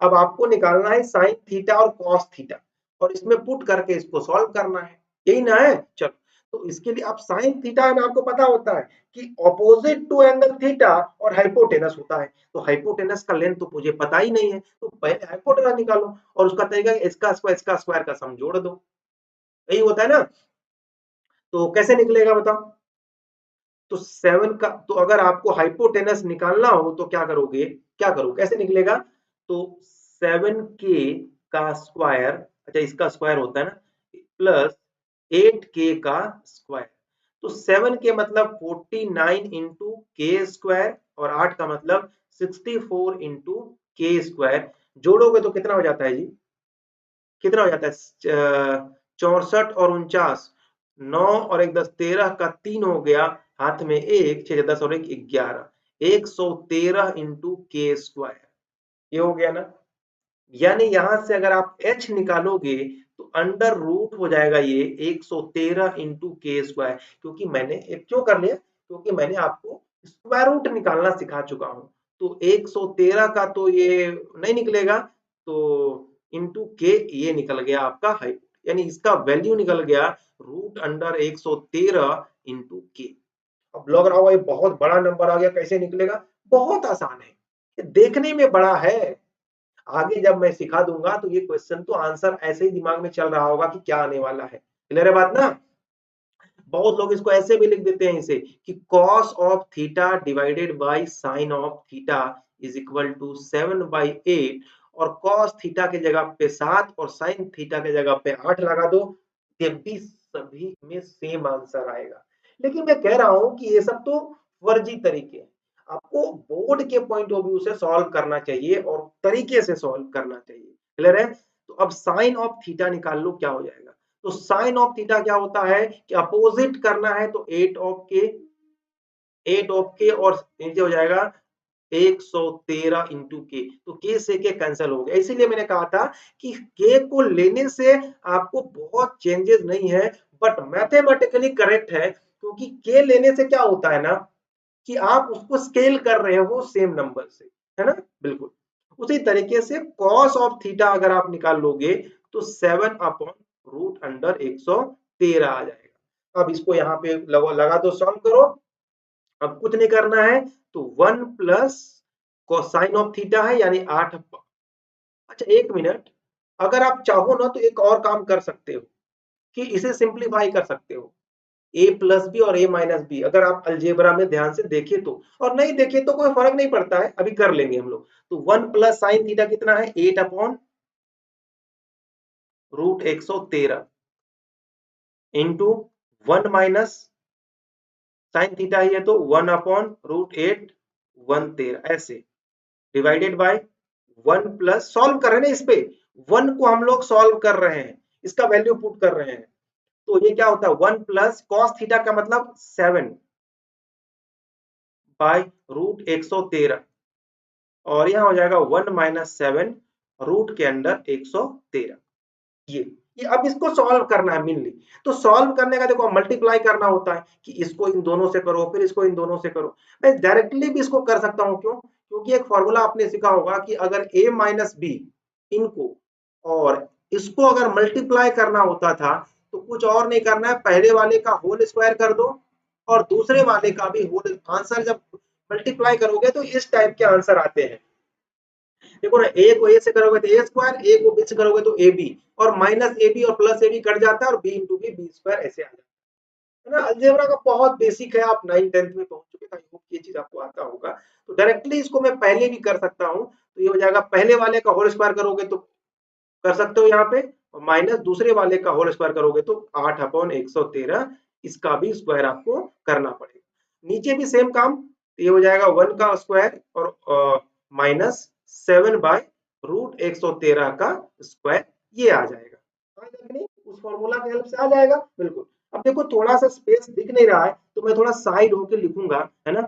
अब आपको निकालना है साइन थीटा और कॉस थीटा, और इसमें पुट करके इसको सॉल्व करना है, यही ना है, चलो। तो इसके लिए आप साइन थीटा में आपको पता होता है कि ऑपोजिट टू एंगल थीटा और हाइपोटेनस होता है, तो हाइपोटेनस का लेंथ तो मुझे पता ही नहीं है, तो पहले हाइपोटेनस निकालो, और उसका तरीका इसका स्क्वायर का सम जोड़ दो, यही होता है ना। तो कैसे निकलेगा बताओ, तो 7 का, तो अगर आपको हाइपोटेनस निकालना हो तो क्या करोगे, क्या करो कैसे निकलेगा, तो 7k का स्क्वायर, अच्छा इसका स्क्वायर होता है ना, प्लस 8k का स्क्वायर, तो 7 के मतलब 49 इंटू के स्क्वायर, और 8 का मतलब 64 इंटू के स्क्वायर, जोड़ोगे तो कितना हो जाता है जी, कितना हो जाता है 64 और 49, 9 और 1 10 13 का 3 हो गया, हाथ में 1 6 10 और 1 11, 113 इंटू के स्क्वायर, ये हो गया ना। यानी यहां से अगर आप h निकालोगे तो अंडर रूट हो जाएगा ये 113 इंटू के स्क्वायर, क्योंकि मैंने क्यों कर लिया, क्योंकि मैंने आपको स्क्वायर रूट निकालना सिखा चुका हूं। तो 113 का तो ये नहीं निकलेगा, तो इंटू के ये निकल गया आपका हाइट, यानी इसका वैल्यू निकल गया रूट अंडर 113 इंटू के। अब लग रहा होगा ये बहुत बड़ा नंबर आ गया, कैसे निकलेगा? बहुत आसान है, ये देखने में बड़ा है, आगे जब मैं सिखा दूंगा तो ये क्वेश्चन तो आंसर ऐसे ही दिमाग में चल रहा होगा कि क्या आने वाला है। क्लियर है बात ना? बहुत लोग इसको ऐसे भी लिख देते हैं इसे कि cos of theta divided by sine of theta is equal to 7/8, और cos थीटा के जगह पे 7 और sin थीटा के जगह पे 8 लगा दो, ये भी सभी में सेम आंसर आएगा। लेकिन मैं कह रहा हूं कि ये सब तो फर्जी तरीके हैं, आपको बोर्ड के पॉइंट ऑफ व्यू से सॉल्व करना चाहिए और तरीके से सॉल्व करना चाहिए। क्लियर है? तो अब साइन ऑफ थीटा निकाल लो, क्या हो जाएगा? तो साइन ऑफ थीटा क्या होता है कि अपोजिट करना है तो 8 ऑफ के और नीचे हो जाएगा 113 इंटू के, तो के से के कैंसिल हो गया। इसीलिए मैंने कहा था कि के को लेने से आपको बहुत चेंजेस नहीं है, बट मैथमेटिकली करेक्ट है, क्योंकि के लेने से क्या होता है ना कि आप उसको स्केल कर रहे हो सेम नंबर से, है ना? बिल्कुल उसी तरीके से कॉस ऑफ थीटा अगर आप निकाल लोगे तो 7 अपॉन रूट अंडर 113 आ जाएगा। अब इसको यहाँ पे लगा दो, सॉल्व करो। अब कुछ नहीं करना है, तो 1 प्लस कोसाइन ऑफ थीटा है यानी 8। अच्छा एक मिनट, अगर आप चाहो ना तो एक और काम कर सकते हो कि इसे सिंप्लीफाई कर सकते हो, ए प्लस बी और ए माइनस बी, अगर आप अलजेब्रा में ध्यान से देखे तो, और नहीं देखे तो कोई फर्क नहीं पड़ता है, अभी कर लेंगे हम लोग। तो 1 प्लस साइन थीटा कितना है? 8 upon root 113 into 1 minus sine theta ही है तो 1 अपॉन रूट 8 113 ऐसे, डिवाइडेड बाय 1 प्लस, सॉल्व कर रहे हैं ना इस पे, 1 को हम लोग सॉल्व कर रहे हैं, इसका वैल्यू पुट कर रहे हैं, तो ये क्या होता है 1 प्लस कॉस थीटा का मतलब 7 बाय रूट 113, और यहाँ हो जाएगा 1 माइनस 7 रूट के अंडर 113। ये अब इसको सॉल्व करना है मेनली, तो सॉल्व करने का देखो मल्टीप्लाई करना होता है कि इसको इन दोनों से करो फिर इसको इन दोनों से करो। मैं डायरेक्टली भी इसको कर सकता हूँ, क्यों? क्योंकि एक फॉर्मूला आपने सीखा होगा कि अगर a माइनस बी इनको और इसको अगर मल्टीप्लाई करना होता था तो कुछ और नहीं करना है, पहले वाले का होल स्क्वायर कर दो और दूसरे वाले का भी होल, आंसर जब मल्टीप्लाई करोगे तो इस टाइप के आंसर आते हैं। देखो ना, ए को ए से करोगे तो ए स्क्वायर, ए को बी से करोगे तो ए बी, और माइनस ए बी और प्लस ए बी कट जाता है और B into B B square ऐसे आ जाता है ना। अलजेब्रा का बहुत बेसिक है, आप 9 10th में पहुंच चुके हैं, आई होप ये चीज आपको आता होगा। तो डायरेक्टली इसको मैं पहले भी कर सकता हूं, तो ये हो जाएगा पहले वाले का होल स्क्वायर करोगे तो कर सकते हो यहाँ पे, और माइनस दूसरे वाले का होल स्क्वायर करोगे तो 8 अपॉन 113, इसका भी स्क्वायर आपको करना पड़ेगा। नीचे भी सेम काम, तो ये हो जाएगा 1 का स्क्वायर और माइनस 7 बाय रूट 113 का स्क्वायर, ये आ जाएगा। आएगा कि नहीं? उस फॉर्मूला की हेल्प से आ जाएगा बिल्कुल। अब देखो थोड़ा सा स्पेस दिख नहीं रहा है तो मैं थोड़ा साइड होके लिखूंगा, है ना।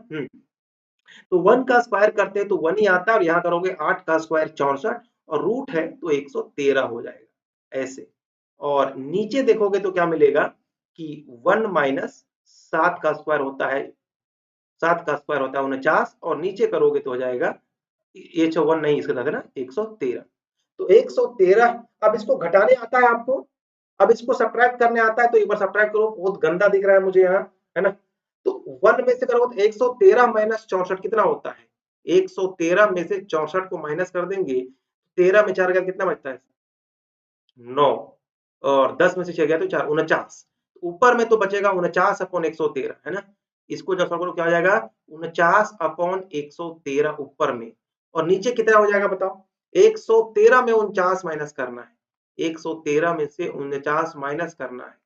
तो 1 का स्क्वायर करते हैं तो 1 ही आता है, और यहाँ करोगे 8 का स्क्वायर 64, और रूट है तो 113 हो जाएगा ऐसे। और नीचे देखोगे तो क्या मिलेगा कि 1 माइनस 7 का स्क्वायर होता है, 7 का स्क्वायर होता है 49, और नीचे करोगे तो हो जाएगा ये 1 नहीं, इसके साथ है ना 113। तो 113, अब इसको घटाने आता है आपको, अब इसको सब्ट्रैक्ट करने आता है तो एक बार सब्ट्रैक्ट करो, बहुत गंदा दिख रहा है मुझे यहाँ, है ना। तो 1 में से करोगे तो 113 माइनस 64 कितना होता है? 113 में से 64 को माइनस कर देंगे, 13 में 4 गया कितना बचता है? 9, और 10 में से 6 गया तो 4 49, ऊपर में तो बचेगा 49 अपॉन 113, है ना। इसको जब करो क्या हो जाएगा 49 अपॉन 113 ऊपर में, और नीचे कितना हो जाएगा बताओ? 113 में 49 माइनस करना है, 113 में से 49 माइनस करना है,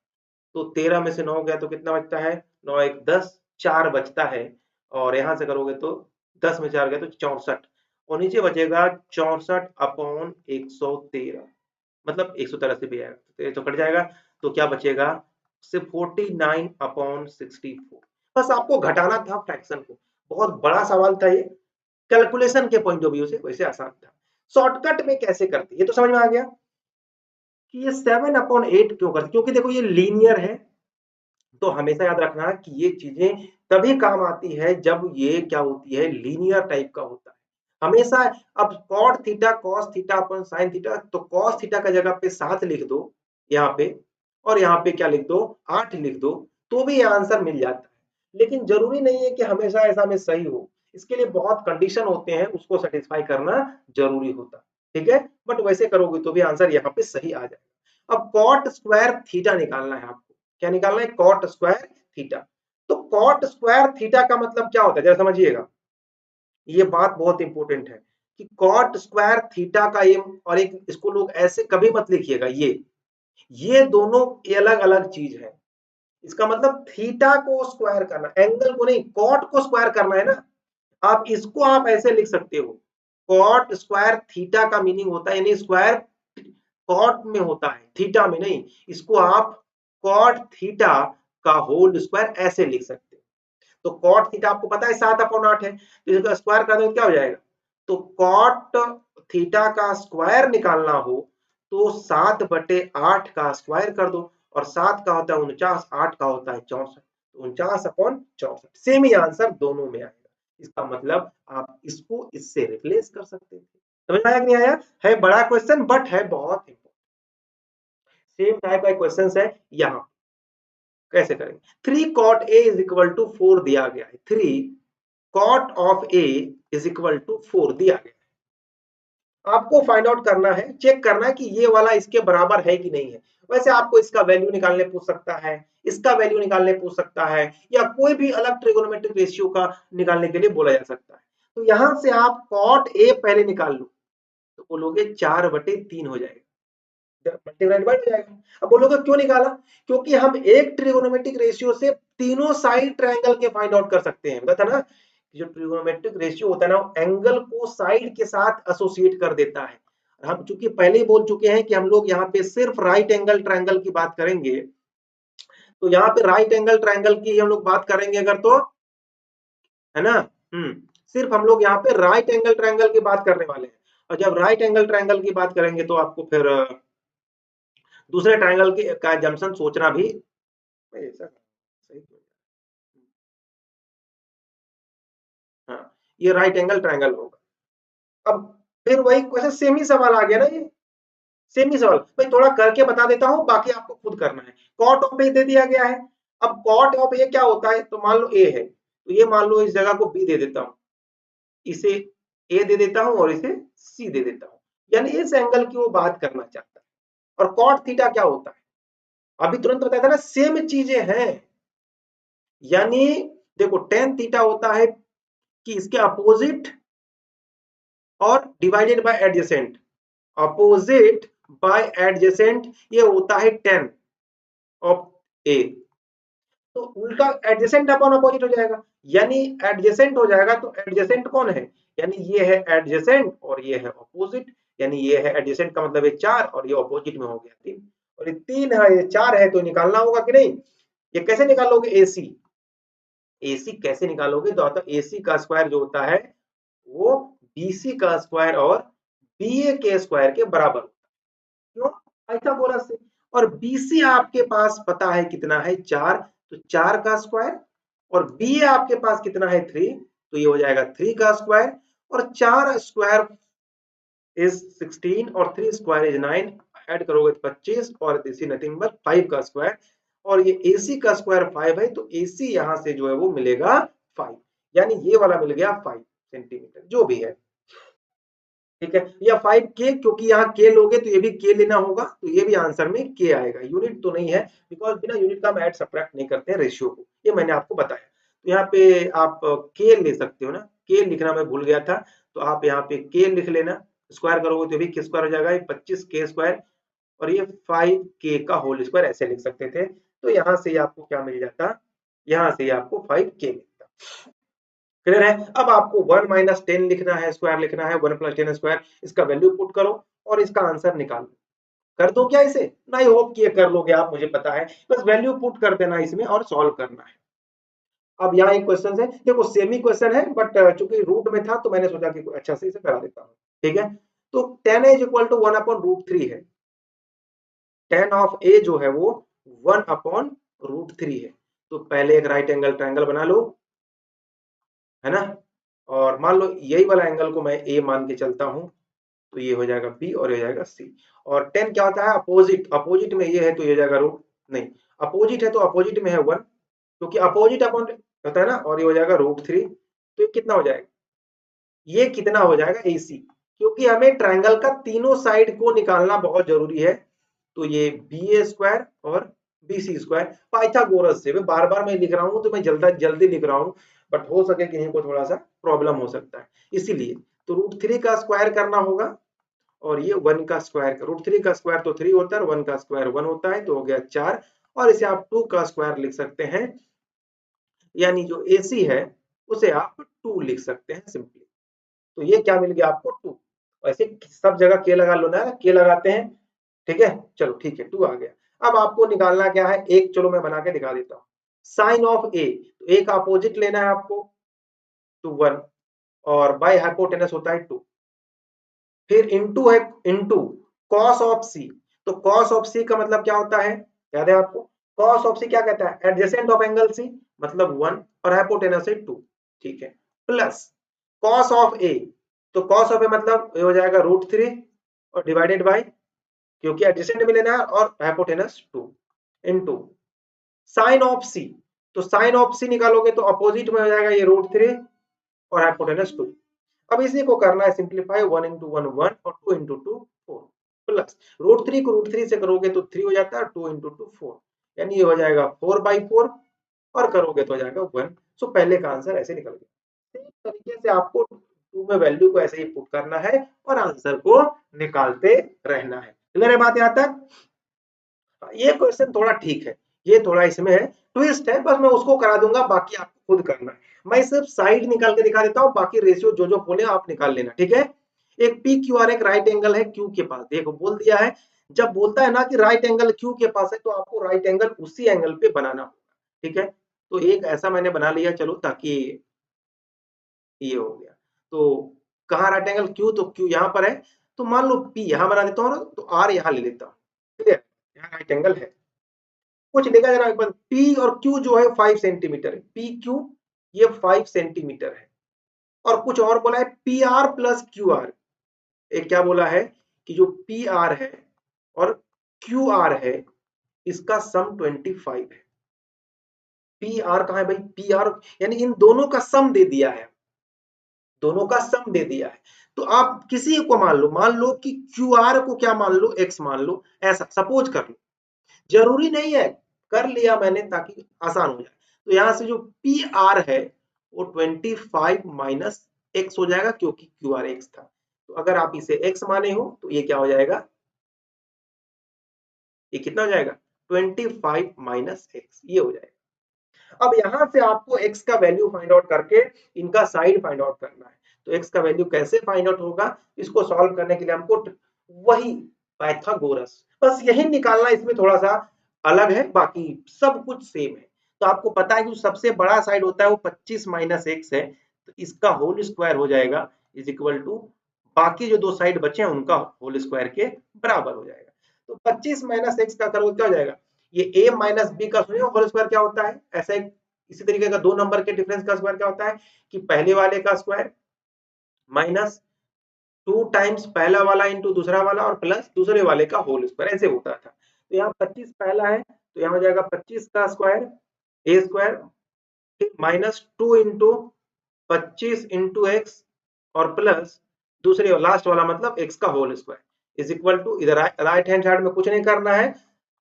तो 13 में से 9 गया तो कितना बचता है? 9 1 10, 4 बचता है, और यहाँ से करोगे तो 10 में 4 गया तो 64, और नीचे बचेगा 64 अपॉन 113, मतलब 113 से भी आएगा तो कट जाएगा, तो क्या बचेगा से 49/64। बस आपको घटाना था फ्रैक्शन को। बहुत बड़ा सवाल था ये, कैलकुलेशन के पॉइंट ऑफ व्यू से वैसे आसान था। शॉर्टकट में कैसे करते ये तो समझ में आ गया कि ये 7/8 क्यों करते, क्योंकि देखो ये लीनियर है। तो हमेशा याद रखना कि ये चीजें तभी काम आती है जब ये क्या होती है, लीनियर टाइप का होता है हमेशा। अब कॉट थीटा कॉस थीटा अपन साइन थीटा, तो कॉस थीटा का जगह पे 7 लिख दो यहाँ पे, और यहाँ पे क्या लिख दो, 8 लिख दो, तो भी ये आंसर मिल जाता है। लेकिन जरूरी नहीं है कि हमेशा ऐसा में सही हो, इसके लिए बहुत कंडीशन होते हैं, उसको सेटिस्फाई करना जरूरी होता है, ठीक है। बट वैसे करोगे तो भी आंसर यहाँ पे सही आ जाएगा। अब कॉट स्क्वायर थीटा निकालना है आपको, क्या निकालना है, कॉट स्क्वायर थीटा। तो कॉट स्क्वायर थीटा का मतलब क्या होता है, जरा समझिएगा, ये बात बहुत इंपॉर्टेंट है कि कॉट स्क्वायर थीटा का ये, और एक इसको लोग ऐसे कभी मत लिखिएगा, ये दोनों अलग अलग चीज है। इसका मतलब थीटा को स्क्वायर करना, एंगल को नहीं, कॉट को स्क्वायर करना है ना। आप इसको आप ऐसे लिख सकते हो, कॉट स्क्वायर थीटा का मीनिंग होता है, यानी स्क्वायर कॉट में होता है, थीटा में नहीं। इसको आप कॉट थीटा का होल स्क्वायर ऐसे लिख सकते हो। तो कॉट थीटा आपको पता है 7/8 है, तो इसका स्क्वायर कर दो तो क्या हो जाएगा। तो कॉट थीटा का स्क्वायर निकालना हो तो 7/8 का स्क्वायर कर दो, और 7 का होता है 49, 8 का होता है 64, 49/64। सेम ही आंसर दोनों में आएगा। इसका मतलब आप इसको इससे रिप्लेस कर सकते थे। समझ में आया कि नहीं आया, है बड़ा क्वेश्चन बट है बहुत इंपॉर्टेंट। सेम टाइप का क्वेश्चन है यहाँ, कैसे करेंगे। 3 cot A = 4 दिया गया है, 3 cot of A = 4 दिया गया है। आपको फाइंड आउट करना है, चेक करना है कि ये वाला इसके बराबर है कि नहीं है। वैसे आपको इसका वैल्यू निकालने पूछ सकता है, इसका वैल्यू निकालने पूछ सकता है, या कोई भी अलग ट्रिगोनोमेट्रिक रेशियो का निकालने के लिए बोला जा सकता है। तो यहां से आप कॉट ए पहले निकाल लो, तो बोलोगे 4/3 हो जाएगा, मल्टीप्लाई डिवाइड हो जाएगा। अब बोलोगे क्यों निकाला, क्योंकि हम एक ट्रिगोनोमेट्रिक रेशियो से तीनों साइड ट्रायंगल के फाइंड आउट कर सकते हैं। बता ना, जो ट्रिगोनोमेट्रिक रेशियो होता है ना, एंगल को साइड के साथ एसोसिएट कर देता है। हम चूंकि पहले ही बोल चुके हैं कि हम लोग यहाँ पे सिर्फ राइट एंगल ट्रायंगल की बात करेंगे, तो यहाँ पे राइट एंगल ट्रायंगल की हम लोग बात करेंगे अगर, तो है ना, सिर्फ हम लोग यहाँ पे राइट एंगल ट्रायंगल की बात करने वाले हैं। और जब राइट एंगल ट्रायंगल की बात करेंगे तो आपको फिर दूसरे ट्रायंगल की का जंक्शन सोचना भी ऐसा सही। हाँ, ये राइट एंगल ट्रायंगल होगा। अब फिर वही क्वेश्चन, सेम ही सवाल आ गया ना, ये सेम ही सवाल। मैं थोड़ा करके बता देता हूँ, बाकी आपको खुद करना है। कॉट ऑफ ए दे दिया गया है। अब कॉट ऑफ ए क्या होता है, तो मान लो ए है, तो ये मान लो इस जगह को बी दे देता हूँ, इसे ए दे देता हूँ और इसे सी दे देता हूँ, यानी इस एंगल की वो बात करना चाहता है। और कॉट थीटा क्या होता है, अभी तुरंत बताया था ना, सेम चीजें हैं। यानी देखो, टेन थीटा होता है कि इसके अपोजिट और divided by adjacent, opposite bye adjacent, ये होता है टेन ऑफ ए। तो उल्टा एडजेसेंट अपॉन अपोजिट हो जाएगा, यानी एडजेसेंट हो जाएगा, तो एडजेसेंट कौन है, यानी ये है एडजेसेंट और ये है अपोजिट। यानी ये है एडजेसेंट का मतलब है 4, और ये अपोजिट में हो गया 3, और ये 3 है, ये 4 है, तो निकालना होगा कि नहीं। ये कैसे निकालोगे, एसी, एसी कैसे निकालोगे, तो आता एसी का स्क्वायर जो होता है वो बीसी का स्क्वायर और बीए के स्क्वायर के बराबर होता है। क्यों, पाइथागोरस से। और बीसी आपके पास पता है कितना है, 4, तो 4 का स्क्वायर, और बीए आपके पास कितना है, 3, तो ये हो जाएगा 3 का स्क्वायर, और 4 स्क्वायर इज 16 और 3 स्क्वायर इज 9, ऐड करोगे तो 25, और दिस इज नथिंग बट 5 का स्क्वायर, और ये AC का स्क्वायर 5 है, तो AC यहां से जो है वो मिलेगा 5, यानी ये वाला मिल गया 5 सेंटीमीटर जो भी है, ठीक है। या 5K, क्योंकि यहाँ K लोगे तो ये भी K लेना होगा, तो ये भी आंसर में K आएगा, यूनिट तो नहीं है, बिकॉज बिना यूनिट का हम ऐड सब्ट्रैक्ट नहीं करते हैं रेशियो को, ये मैंने आपको बताया। तो यहाँ पे आप K ले सकते हो ना, K लिखना मैं भूल गया था, तो आप यहाँ पे K लिख लेना, स्क्वायर करोगे तो भी K स्क्वायर हो जाएगा, 25K स्क्वायर, और ये 5K का होल स्क्वायर ऐसे लिख सकते थे। तो यहाँ से आपको क्या मिल जाता, यहाँ से आपको 5K मिलता। क्लियर है। अब आपको 1 - 10 लिखना है, स्क्वायर लिखना है, 1 + 10 स्क्वायर, इसका वैल्यू पुट करो और इसका आंसर निकालो। कर दो क्या इसे? नहीं, होप कि ये कर लोगे आप, मुझे पता है। बस वैल्यू पुट कर देना इसमें और सॉल्व करना है। अब यहाँ एक क्वेश्चन है, देखो सेमी क्वेश्चन है, बट चूंकि रूट में था तो मैंने सोचा कि अच्छा से इसे करा देता हूँ। ठीक है, तो tan a is equal to 1/√3 है। tan ऑफ a जो है वो 1/√3 है। तो पहले एक राइट एंगल ट्रायंगल बना लो, है ना, और मान लो यही वाला एंगल को मैं a मान के चलता हूं, तो ये हो जाएगा b और ये हो जाएगा c। और tan क्या होता है? अपोजिट, अपोजिट में ये है तो ये हो जाएगा रूट, नहीं अपोजिट है तो अपोजिट में है 1, क्योंकि अपोजिट अपॉन होता है ना, और ये हो जाएगा √3। तो ये कितना हो जाएगा? ये कितना हो जाएगा AC, क्योंकि हमें ट्रायंगल का तीनों साइड को निकालना बहुत जरूरी है। तो ये BA² और BC², पाइथागोरस से, बार बार मैं लिख रहा हूँ तो मैं जल्दी जल्दी लिख रहा हूँ, बट हो सके किसी को थोड़ा सा प्रॉब्लम हो सकता है, इसीलिए तो √3 का स्क्वायर करना होगा, और ये 1 का स्क्वायर, √3 का स्क्वायर तो 3 होता है, और 1 का स्क्वायर 1 होता है, तो हो गया 4। और इसे आप 2 का स्क्वायर लिख सकते हैं, यानी जो AC है उसे आप 2 लिख सकते हैं सिंपली। तो ये क्या मिल गया आपको? 2। वैसे सब जगह के लगा लो ना, के लगाते हैं। ठीक है, चलो ठीक है, 2 आ गया। अब आपको निकालना क्या है? एक, चलो मैं बना के दिखा देता हूँ। साइन ऑफ ए, तो ए का अपोजिट लेना है आपको, तो 1, और बाय हाइपोटेनस होता है 2। फिर इनटू है, इनटू कॉस ऑफ सी, तो कॉस ऑफ सी का मतलब क्या होता है? याद है आपको? कॉस ऑफ सी क्या कहता है? एडजेसेंट ऑफ एंगल सी, मतलब 1, और हाइपोटेनस है 2। ठीक है, प्लस कॉस ऑफ ए, तो कॉस ऑफ ए मतलब ये हो जाएगा √3, और डिवाइडेड बाय, क्योंकि एडजेसेंट में लेना है, और हाइपोटेनस 2, इनटू साइन ऑफ सी, तो साइन ऑफ सी निकालोगे तो अपोजिट में हो जाएगा ये √3 और हाइपोटेनस 2। अब इसी को करना है सिंप्लीफाई, 1 × 1 1 और 2 × 2 4, प्लस √3 को √3 से करोगे तो 3 हो जाता है, 2 × 2 4, यानी ये हो जाएगा 4/4, और करोगे तो हो जाएगा 1। सो पहले का आंसर ऐसे निकल गया। इस तरीके से आपको 2 में वैल्यू को ऐसे ही पुट करना है और आंसर को निकालते रहना है। क्लियर है बात यहाँ तक? ये क्वेश्चन थोड़ा ठीक है, ये थोड़ा इसमें है ट्विस्ट है, बस मैं उसको करा दूंगा, बाकी आपको खुद करना है। मैं सिर्फ साइड निकाल के दिखा देता हूँ, बाकी रेशियो जो जो बोले आप निकाल लेना। ठीक है, एक PQR एक राइट एंगल है Q के पास, देखो बोल दिया है, जब बोलता है ना कि राइट एंगल Q के पास है, तो आपको राइट एंगल उसी एंगल पे बनाना होगा। ठीक है, तो एक ऐसा मैंने बना लिया, चलो, ताकि ये हो गया। तो कहाँ राइट एंगल Q, तो Q यहाँ पर है, तो मान लो P यहाँ बना देता हूँ, तो R यहाँ ले लेता हूँ। क्लियर, यहाँ राइट एंगल है। कुछ लिखा जरा एक बार, P और Q जो है 5 सेंटीमीटर है, PQ ये 5 सेंटीमीटर है। और कुछ और बोला है PR प्लस QR, एक क्या बोला है कि जो PR है और QR है इसका सम 25 है। PR कहाँ है भाई? PR यानी इन दोनों का सम दे दिया है, दोनों का सम दे दिया है। तो आप किसी को मान लो कि QR को क्या मान लो? X मान लो, ऐसा सपोज कर लो, जरूरी नहीं है, कर लिया मैंने ताकि आसान हो जाए। तो यहां से जो PR है वो 25 माइनस x हो जाएगा, क्योंकि QR x था। तो अगर आप इसे x माने हो तो ये क्या हो जाएगा? ये कितना हो जाएगा? 25 माइनस x, ये हो जाएगा। अब यहां से आपको x का वैल्यू फाइंड आउट करके इनका साइड फाइंड आउट करना है। तो x का वैल्यू कैसे फाइंड आउट होगा? इसको सॉल्व करने के लिए हमको वही पाइथागोरस, बस यही निकालना, इसमें थोड़ा सा अलग है, बाकी सब कुछ सेम है। तो आपको पता है कि जो सबसे बड़ा साइड होता है वो 25 माइनस x है, तो इसका होल स्क्वायर हो जाएगा इज इक्वल टू बाकी जो दो साइड बचे हैं उनका होल स्क्वायर के बराबर हो जाएगा। तो 25 माइनस x का करोगे क्या हो जाएगा? ये a माइनस बी का सुनिए होल स्क्वायर क्या होता है? ऐसा एक इसी तरीके का दो नंबर के डिफरेंस का स्क्वायर क्या होता है कि पहले वाले का स्क्वायर माइनस 2 टाइम्स पहला वाला इंटू दूसरा वाला और प्लस दूसरे वाले का होल स्क्वायर, ऐसे होता था। तो यहाँ 25 पहला है तो यहाँ हो जाएगा 25 का square A square, minus 2 into 25 into x, और प्लस दूसरे लास्ट वाला मतलब एक्स का whole square is equal to, इधर राइट हैंड साइड में कुछ नहीं करना है,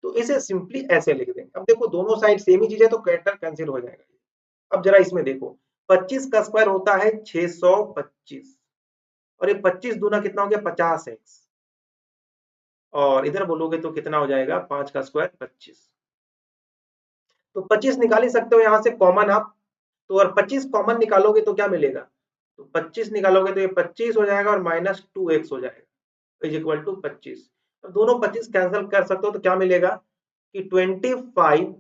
तो इसे सिंपली ऐसे लिख देंगे। अब देखो दोनों साइड सेम ही चीज है तो कैटर कैंसिल हो जाएगा। अब जरा इसमें देखो, 25 का स्क्वायर होता है 625, और ये 25 दूना कितना हो गया? 50x, और इधर बोलोगे तो कितना हो जाएगा? 5 का स्क्वायर 25। तो 25 निकाल ही सकते हो यहाँ से कॉमन आप, तो अगर 25 कॉमन निकालोगे तो क्या मिलेगा? तो 25 निकालोगे तो ये 25 हो जाएगा और माइनस 2x हो जाएगा इज इक्वल टू 25। तो दोनों 25 कैंसिल कर सकते हो तो क्या मिलेगा कि 25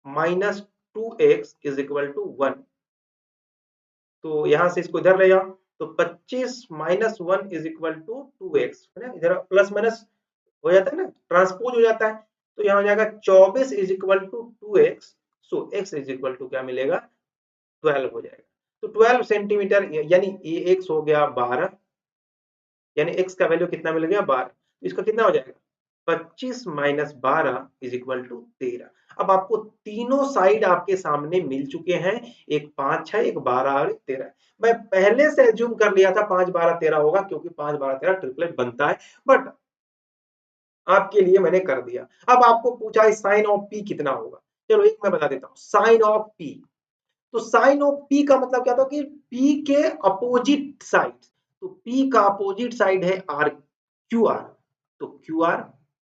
minus 2x is equal to 1। तो यहां से इसको इधर ले जाओ तो 25 minus 1 is equal to 2x, है ना, इधर प्लस माइनस हो जाता है ना, ट्रांसपोज हो जाता है। तो यहाँ हो जाएगा 24 is equal to 2x। So x is equal to क्या मिलेगा, 12 हो जाएगा। तो 12 सेंटीमीटर यानी ये x हो गया 12, यानी x का वैल्यू कितना मिल गया 12। तो इसका कितना हो जाएगा 25 माइनस 12 इज इक्वल टू 13। अब आपको तीनों साइड आपके सामने मिल चुके हैं, एक 5 है, एक 12 और एक 13। मैं पहले से एज्यूम कर लिया था 5 12 13 होगा, क्योंकि 5 12 13 ट्रिपलेट बनता है, बट आपके लिए मैंने कर दिया। अब आपको पूछा है साइन ऑफ पी कितना होगा, चलो एक मैं बता देता हूँ साइन ऑफ पी। तो साइन ऑफ पी का मतलब क्या था कि पी के अपोजिट साइड, तो पी का अपोजिट साइड है आर, क्यू आर, तो क्यू आर,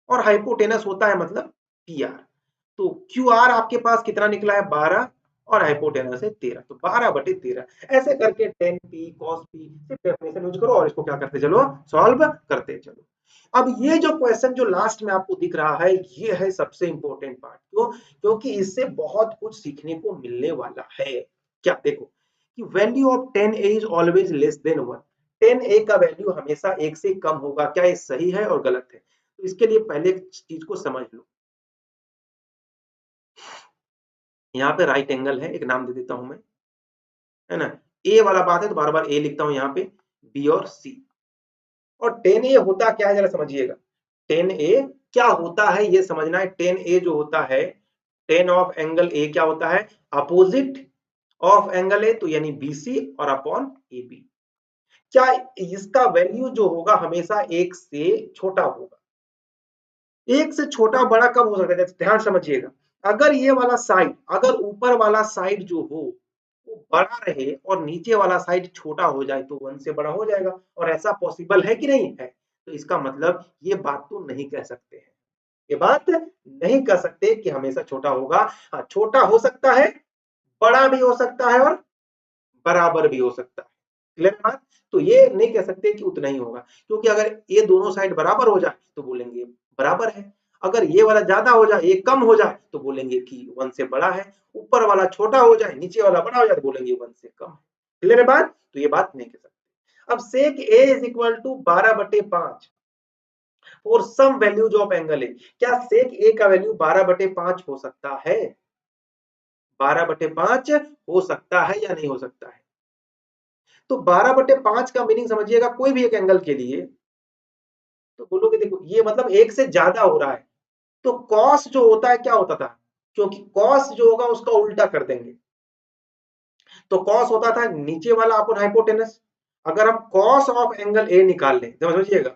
और हाइपोटेनस होता है मतलब पी आर। तो क्यू आर आपके पास कितना निकला है 12, और हाइपोटेनस है 13, तो 12/13। ऐसे करके टेन पी कॉस पी सिर्फ डेफिनेशन यूज करो और इसको क्या करते चलो, सॉल्व करते चलो। अब ये जो क्वेश्चन जो लास्ट में आपको दिख रहा है, ये है सबसे इंपॉर्टेंट पार्ट। क्यों? क्योंकि इससे बहुत कुछ सीखने को मिलने वाला है। क्या देखो कि value of 10a is always less than 1। 10a का वैल्यू हमेशा 1 से कम होगा। क्या ये सही है और गलत है? तो इसके लिए पहले एक चीज को समझ लो। यहाँ पे राइट एंगल है, एक नाम दे देता हूं मैं, है ना। ए वाला बात है तो बार बार ए लिखता हूं यहाँ पे, बी और सी। और 10a होता क्या है जरा समझिएगा। 10a क्या होता है ये समझना है। 10a जो होता है, 10 ऑफ एंगल ए क्या होता है, अपोजिट ऑफ एंगल ए, तो यानी बीसी और अपॉन ए बी। क्या इसका वैल्यू जो होगा हमेशा एक से छोटा होगा। एक से छोटा बड़ा कब हो सकता है, ध्यान समझिएगा। अगर ये वाला साइड, अगर ऊपर वाला साइड जो हो वो बड़ा रहे और नीचे वाला साइड छोटा हो जाए तो 1 से बड़ा हो जाएगा। और ऐसा पॉसिबल है कि नहीं है? तो इसका मतलब ये बात तो नहीं कह सकते हैं, ये बात नहीं कह सकते कि हमेशा छोटा होगा। हाँ, छोटा हो सकता है, बड़ा भी हो सकता है, और बराबर भी हो सकता है। क्लियर बात? तो ये नहीं कह सकते कि उतना ही होगा, क्योंकि अगर ये दोनों साइड बराबर हो जाए तो बोलेंगे बराबर है। अगर ये वाला ज्यादा हो जाए, ये कम हो जाए, तो बोलेंगे कि 1 से बड़ा है। ऊपर वाला छोटा हो जाए, नीचे वाला बड़ा हो जाए, तो बोलेंगे 1 से कम है। क्लियर है बात? तो ये बात नहीं कह सकते। अब sec A is equal to 12/5 और some values of angle A. क्या सेक ए का वैल्यू 12/5 हो सकता है? 12/5 हो सकता है या नहीं हो सकता है? तो 12/5 का मीनिंग समझिएगा, कोई भी एक एंगल के लिए तो बोलोगे देखो ये मतलब एक से ज्यादा हो रहा है। तो कॉस जो होता है क्या होता था, क्योंकि कॉस जो होगा उसका उल्टा कर देंगे। तो कॉस होता था नीचे वाला अपन हाइपोटेनस। अगर हम कॉस ऑफ एंगल ए निकाल लें, समझिएगा,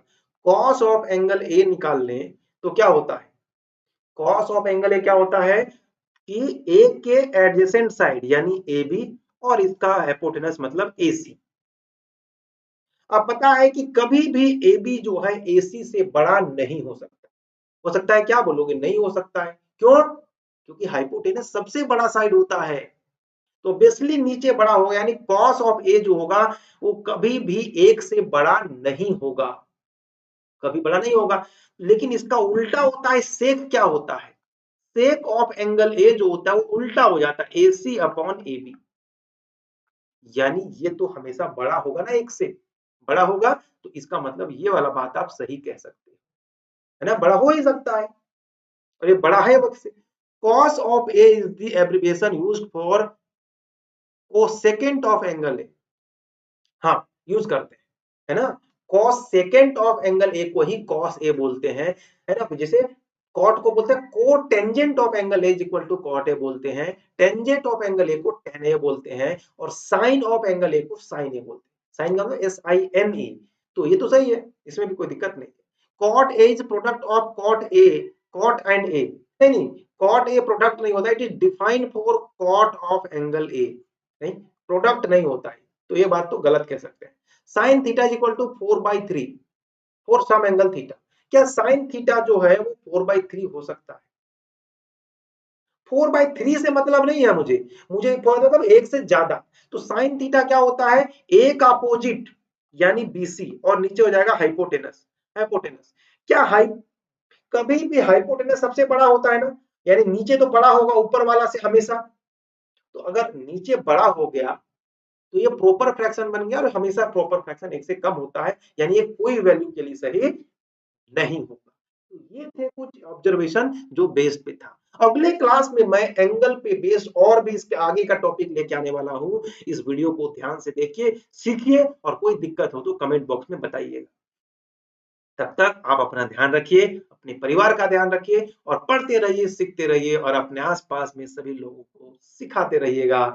कॉस ऑफ एंगल ए निकाल लें तो क्या होता है, कॉस ऑफ एंगल ए क्या होता है कि ए के एडजेसेंट साइड यानी ए बी और इसका हाइपोटेनस मतलब ए सी। अब पता है कि कभी भी ए बी जो है ए सी से बड़ा नहीं हो सकता। हो सकता है क्या बोलोगे, नहीं हो सकता है। क्यों? क्योंकि हाइपोटेनस सबसे बड़ा साइड होता है, तो बेसिकली नीचे बड़ा होगा, यानी कॉस ऑफ ए जो होगा वो कभी भी एक से बड़ा नहीं होगा, कभी बड़ा नहीं होगा। लेकिन इसका उल्टा होता है, सेक क्या होता है, सेक ऑफ एंगल ए जो होता है वो उल्टा हो जाता है, A C upon A B. यानी ये तो हमेशा बड़ा होगा ना, एक से बड़ा होगा। तो इसका मतलब ये वाला बात आप सही कह सकते हैं, है ना, बड़ा हो ही सकता है, और ये बड़ा है वक्त से। cos of a is the abbreviation used for cosecant of angle a। हाँ, यूज करते हैं, है ना। cos secant of angle a को ही cos a बोलते हैं, है ना। जैसे cot को बोलते हैं cotangent of angle a is equal to cot a बोलते हैं, टेंजेंट ऑफ एंगल a को tan a बोलते हैं, और साइन ऑफ एंगल a को sin a बोलते हैं। साइन का मतलब SINE। तो ये तो सही है, इसमें भी कोई दिक्कत नहीं। cot a is product of cot a, cot and a। नहीं, cot a प्रोडक्ट नहीं होता, it is defined for cot of angle a, नहीं, प्रोडक्ट नहीं होता है। तो ये बात तो गलत कह सकते हैं। Sine theta is equal to 4/3 for some angle theta. क्या साइन थीटा जो है वो 4/3 हो सकता है? 4/3 से मतलब नहीं है मुझे, मुझे मतलब एक से ज्यादा। तो साइन थीटा क्या होता है, एक अपोजिट यानी बीसी और नीचे हो जाएगा हाइपोटेनस, हाइपोटेनस। क्या हाई कभी भी हाइपोटेनस सबसे बड़ा होता है ना, यानी नीचे तो बड़ा होगा ऊपर वाला से हमेशा। तो अगर नीचे बड़ा हो गया तो ये प्रॉपर फ्रैक्शन बन गया और हमेशा प्रॉपर फ्रैक्शन एक से कम होता है, यानी ये कोई वैल्यू के लिए सही नहीं होगा। तो ये थे कुछ ऑब्जर्वेशन जो बेस पे था। अगले क्लास में मैं एंगल पे बेस्ड और भी इसके आगे का टॉपिक लेके आने वाला हूं। इस वीडियो को ध्यान से देखिए, सीखिए, और कोई दिक्कत हो तो कमेंट बॉक्स में बताइएगा। तब तक आप अपना ध्यान रखिए, अपने परिवार का ध्यान रखिए, और पढ़ते रहिए, सीखते रहिए, और अपने आसपास में सभी लोगों को सिखाते रहिएगा।